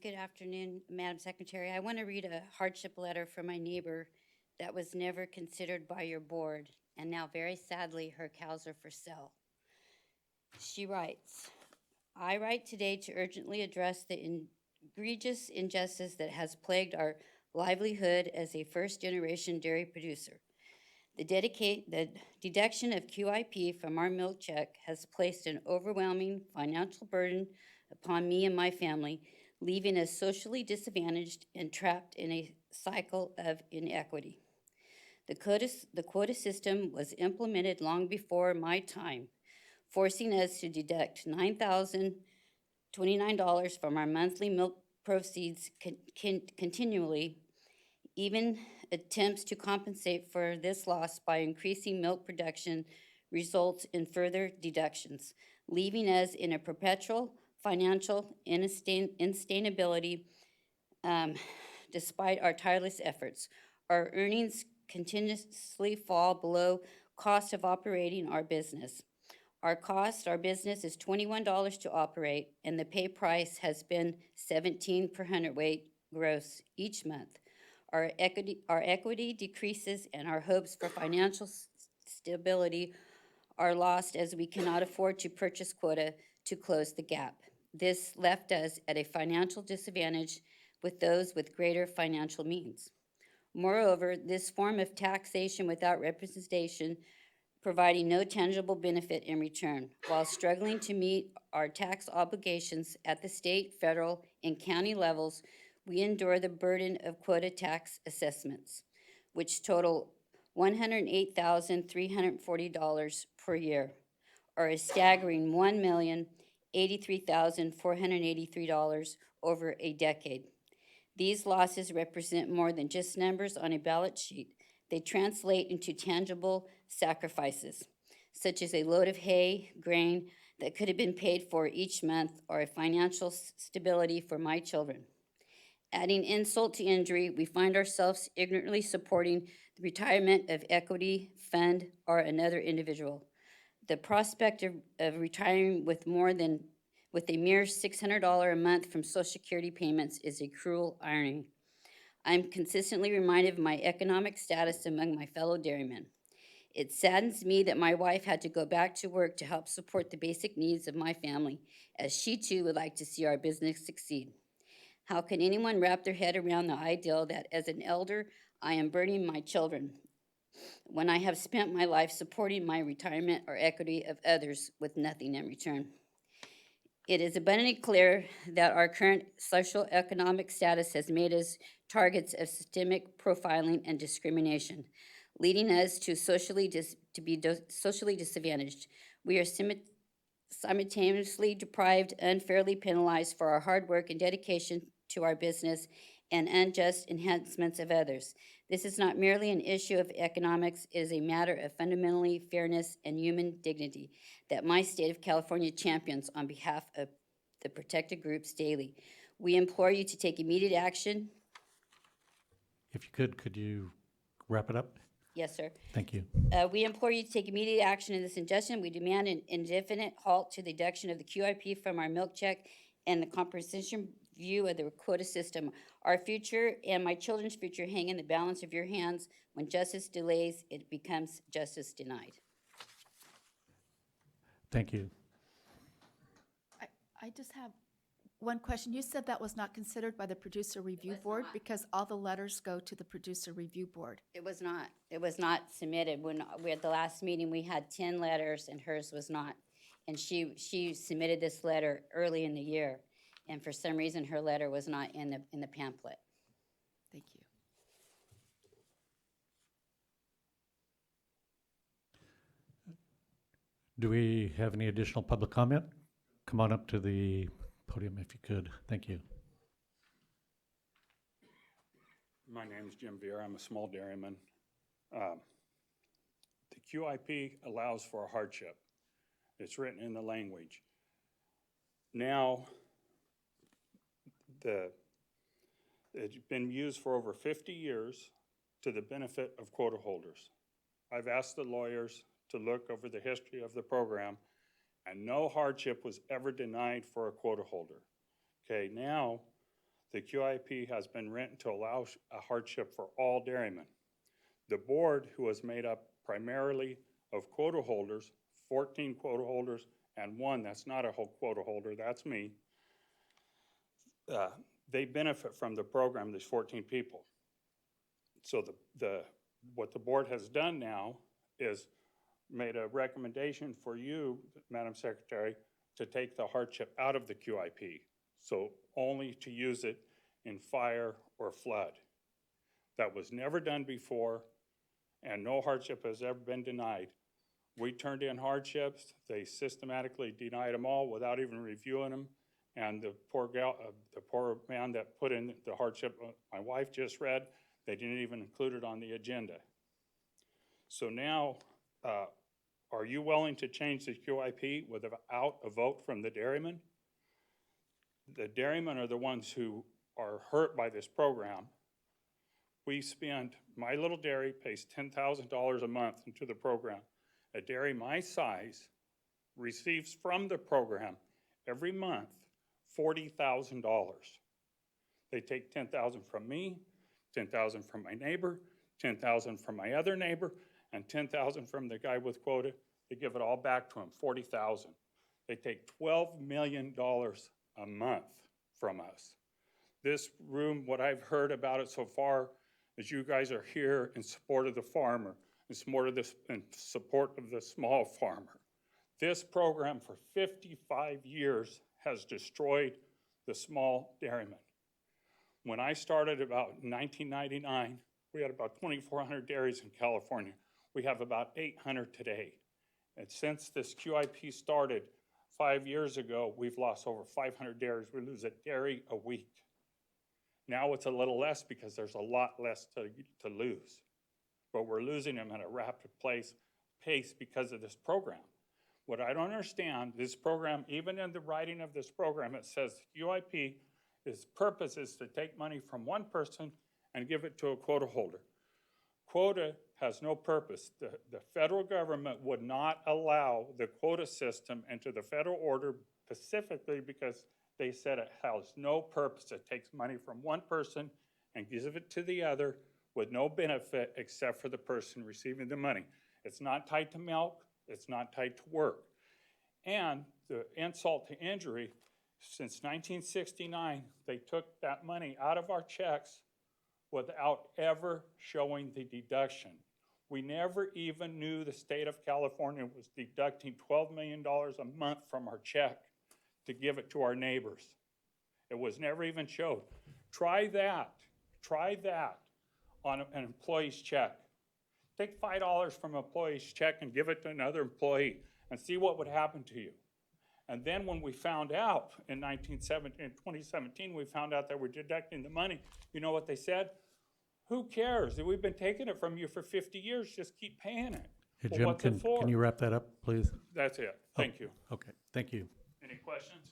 Good afternoon, Madam Secretary. I want to read a hardship letter from my neighbor that was never considered by your board, and now very sadly, her cows are for sale. She writes, I write today to urgently address the egregious injustice that has plagued our livelihood as a first-generation dairy producer. The deduction of QIP from our milk check has placed an overwhelming financial burden upon me and my family, leaving us socially disadvantaged and trapped in a cycle of inequity. The quota system was implemented long before my time, forcing us to deduct $9,029 from our monthly milk proceeds continually. Even attempts to compensate for this loss by increasing milk production results in further deductions, leaving us in a perpetual financial instability despite our tireless efforts. Our earnings continuously fall below cost of operating our business. Our business is $21 to operate, and the pay price has been $17 per hundredweight gross each month. Our equity decreases, and our hopes for financial stability are lost as we cannot afford to purchase quota to close the gap. This left us at a financial disadvantage with those with greater financial means. Moreover, this form of taxation without representation providing no tangible benefit in return. While struggling to meet our tax obligations at the state, federal, and county levels, we endure the burden of quota tax assessments, which total $108,340 per year, or a staggering $1,083,483 over a decade. These losses represent more than just numbers on a balance sheet. They translate into tangible sacrifices, such as a load of hay, grain that could have been paid for each month, or a financial stability for my children. Adding insult to injury, we find ourselves ignorantly supporting the retirement of equity fund or another individual. The prospect of retiring with a mere $600 a month from Social Security payments is a cruel irony. I'm consistently reminded of my economic status among my fellow dairymen. It saddens me that my wife had to go back to work to help support the basic needs of my family, as she too would like to see our business succeed. How can anyone wrap their head around the ideal that as an elder, I am burdening my children when I have spent my life supporting my retirement or equity of others with nothing in return? It is abundantly clear that our current social economic status has made us targets of systemic profiling and discrimination, leading us to socially disadvantaged. We are simultaneously deprived, unfairly penalized for our hard work and dedication to our business, and unjust enhancements of others. This is not merely an issue of economics, it is a matter of fundamentally fairness and human dignity that my state of California champions on behalf of the protected groups daily. We implore you to take immediate action. If you could you wrap it up? Yes, sir. Thank you. We implore you to take immediate action in this injunction. We demand an indefinite halt to the deduction of the QIP from our milk check and the comprehensive view of the quota system. Our future and my children's future hang in the balance of your hands. When justice delays, it becomes justice denied. Thank you. I just have one question. You said that was not considered by the producer review board because all the letters go to the producer review board. It was not submitted. When we had the last meeting, we had 10 letters and hers was not. And she submitted this letter early in the year. And for some reason, her letter was not in the pamphlet. Thank you. Do we have any additional public comment? Come on up to the podium if you could. Thank you. My name is Jim Veer. I'm a small dairyman. The QIP allows for a hardship. It's written in the language. Now, it's been used for over 50 years to the benefit of quota holders. I've asked the lawyers to look over the history of the program, and no hardship was ever denied for a quota holder. Okay, now the QIP has been written to allow a hardship for all dairymen. The board, who was made up primarily of quota holders, 14 quota holders, and one that's not a whole quota holder, that's me, they benefit from the program, there's 14 people. So what the board has done now is made a recommendation for you, Madam Secretary, to take the hardship out of the QIP. So only to use it in fire or flood. That was never done before, and no hardship has ever been denied. We turned in hardships. They systematically denied them all without even reviewing them. And the poor man that put in the hardship my wife just read, they didn't even include it on the agenda. So now, are you willing to change the QIP without a vote from the dairymen? The dairymen are the ones who are hurt by this program. My little dairy pays $10,000 a month into the program. A dairy my size receives from the program every month $40,000. They take $10,000 from me, $10,000 from my neighbor, $10,000 from my other neighbor, and $10,000 from the guy with quota. They give it all back to him, $40,000. They take $12 million a month from us. This room, what I've heard about it so far is you guys are here in support of the farmer, It's more to this in support of the small farmer. This program for 55 years has destroyed the small dairyman. When I started about 1999, we had about 2,400 dairies in California. We have about 800 today. And since this QIP started 5 years ago, we've lost over 500 dairies. We lose a dairy a week. Now it's a little less because there's a lot less to lose. But we're losing them at a rapid pace because of this program. What I don't understand, this program, even in the writing of this program, it says QIP, its purpose is to take money from one person and give it to a quota holder. Quota has no purpose. The federal government would not allow the quota system into the federal order specifically because they said it has no purpose. It takes money from one person and gives it to the other with no benefit except for the person receiving the money. It's not tied to milk. It's not tied to work. And the insult to injury, since 1969, they took that money out of our checks without ever showing the deduction. We never even knew the state of California was deducting $12 million a month from our check to give it to our neighbors. It was never even showed. Try that on an employee's check. Take $5 from an employee's check and give it to another employee and see what would happen to you. And then when we found out in 2017, we found out that we're deducting the money. You know what they said? Who cares? We've been taking it from you for 50 years. Just keep paying it. Hey, Well, Jim, what's it for? can you wrap that up, please? That's it. Thank you. Okay, thank you. Any questions?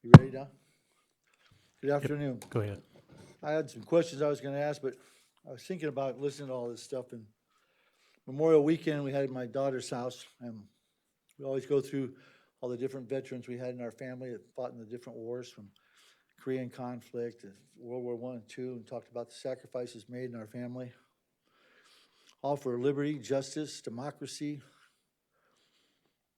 You ready, Don? Good afternoon. Go ahead. I had some questions I was gonna ask, but I was thinking about listening to all this stuff. And Memorial Weekend, we had at my daughter's house, and we always go through all the different veterans we had in our family that fought in the different wars, from Korean conflict to World War I and II, and talked about the sacrifices made in our family. All for liberty, justice, democracy.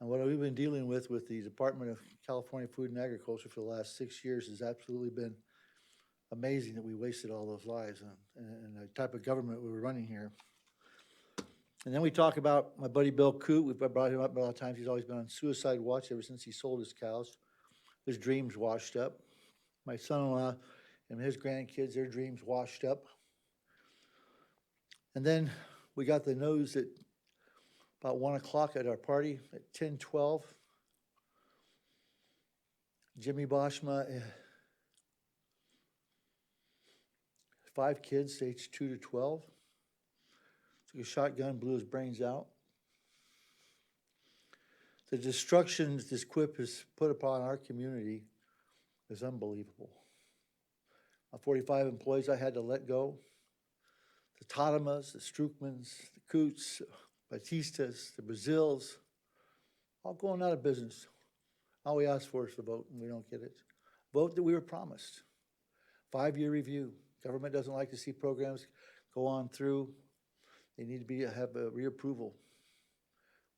And what we've been dealing with the Department of California Food and Agriculture for the last 6 years has absolutely been amazing, that we wasted all those lives and the type of government we were running here. And then we talk about my buddy Bill Coote. We've brought him up a lot of times. He's always been on suicide watch ever since he sold his cows. His dreams washed up. My son-in-law and his grandkids, their dreams washed up. And then we got the news that about 1 o'clock at our party at 10:12, Jimmy Boschma, 5 kids, aged 2 to 12, took a shotgun, blew his brains out. The destruction this quip has put upon our community is unbelievable. 45 employees I had to let go. The Tadamas, the Strukmans, the Coots, Batistas, the Brazils, all going out of business. All we ask for is the vote, and we don't get it. Vote that we were promised. 5-year review. Government doesn't like to see programs go on through. They need to have a reapproval.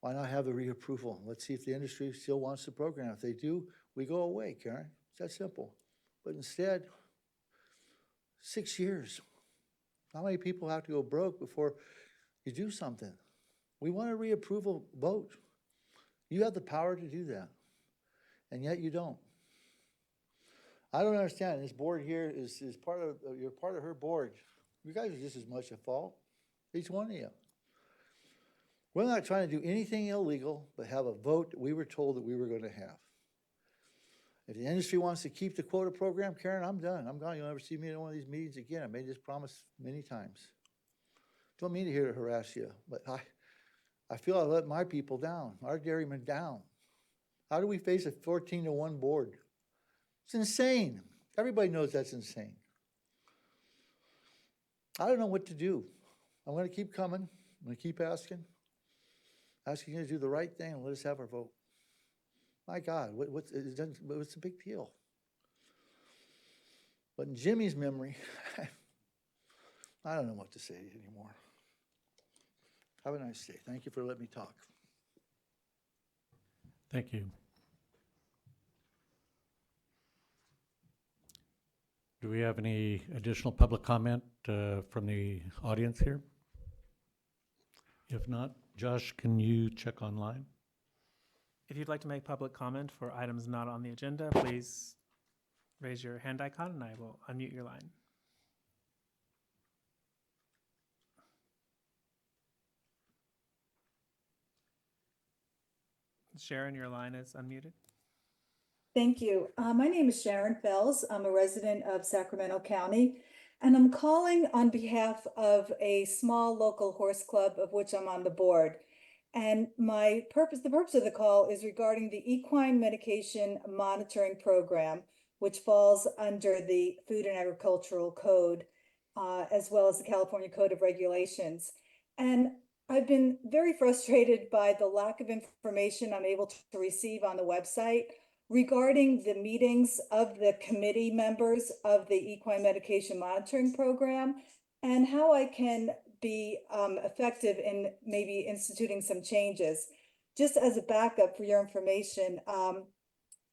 Why not have a reapproval? Let's see if the industry still wants the program. If they do, we go away, Karen. It's that simple. But instead, 6 years. How many people have to go broke before you do something? We want a reapproval vote. You have the power to do that, and yet you don't. I don't understand. This board here is part of, you're part of her board. You guys are just as much at fault, each one of you. We're not trying to do anything illegal, but have a vote that we were told that we were going to have. If the industry wants to keep the quota program, Karen, I'm done. I'm gone. You'll never see me in one of these meetings again. I made this promise many times. Don't mean to hear to harass you, but I feel I let my people down, our dairymen down. How do we face a 14-to-1 board? It's insane. Everybody knows that's insane. I don't know what to do. I'm gonna keep coming. I'm gonna keep asking you to do the right thing and let us have our vote. My God, what's the big deal? But in Jimmy's memory, I don't know what to say anymore. Have a nice day. Thank you for letting me talk. Thank you. Do we have any additional public comment from the audience here? If not, Josh, can you check online? If you'd like to make public comment for items not on the agenda, please raise your hand icon and I will unmute your line. Sharon, your line is unmuted. Thank you. My name is Sharon Fells. I'm a resident of Sacramento County, and I'm calling on behalf of a small local horse club of which I'm on the board. And the purpose of the call is regarding the equine medication monitoring program, which falls under the Food and Agricultural Code, as well as the California Code of Regulations. And I've been very frustrated by the lack of information I'm able to receive on the website regarding the meetings of the committee members of the equine medication monitoring program and how I can be effective in maybe instituting some changes. Just as a backup for your information,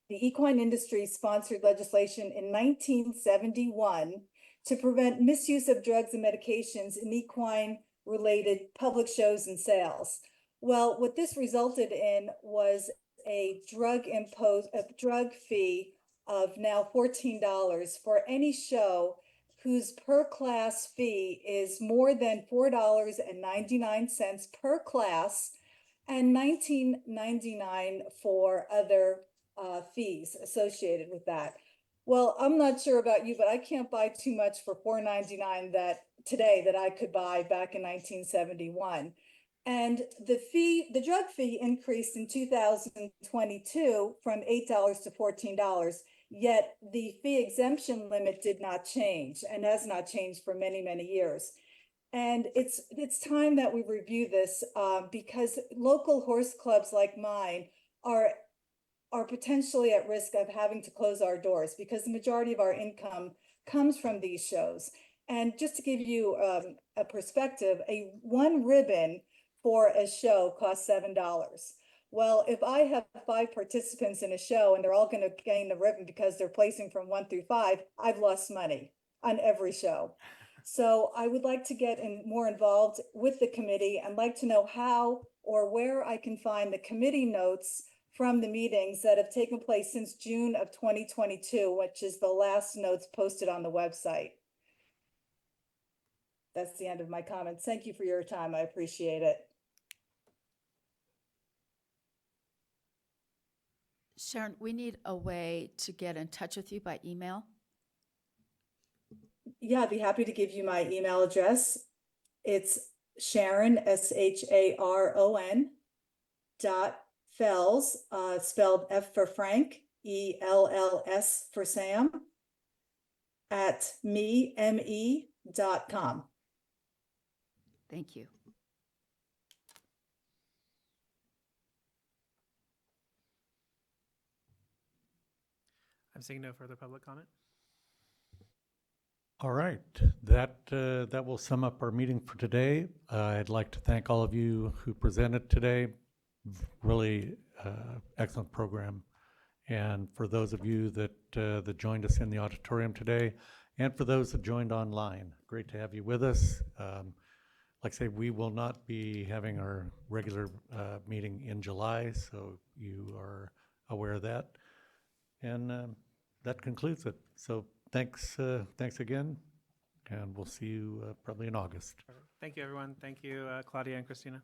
the equine industry sponsored legislation in 1971 to prevent misuse of drugs and medications in equine related public shows and sales. Well, what this resulted in was a drug fee of now $14 for any show whose per class fee is more than $4.99 per class and $19.99 for other fees associated with that. Well, I'm not sure about you, but I can't buy too much for $4.99 today that I could buy back in 1971. And the drug fee increased in 2022 from $8 to $14, yet the fee exemption limit did not change and has not changed for many, many years. And it's time that we review this because local horse clubs like mine are potentially at risk of having to close our doors because the majority of our income comes from these shows. And just to give you a perspective, one ribbon for a show costs $7. Well, if I have 5 participants in a show and they're all going to gain the ribbon because they're placing from 1 through 5, I've lost money on every show. So I would like to get more involved with the committee and like to know how or where I can find the committee notes from the meetings that have taken place since June of 2022, which is the last notes posted on the website. That's the end of my comments. Thank you for your time. I appreciate it. Sharon, we need a way to get in touch with you by email. Yeah, I'd be happy to give you my email address. It's Sharon, SHARON .Fells, spelled F for Frank, ELLS for Sam, at me.com. Thank you. I'm seeing no further public comment. All right, that will sum up our meeting for today. I'd like to thank all of you who presented today. Really excellent program. And for those of you that joined us in the auditorium today, and for those that joined online, great to have you with us. Like I say, we will not be having our regular meeting in July, so you are aware of that. And that concludes it. So thanks again, and we'll see you probably in August. Thank you, everyone. Thank you, Claudia and Christina.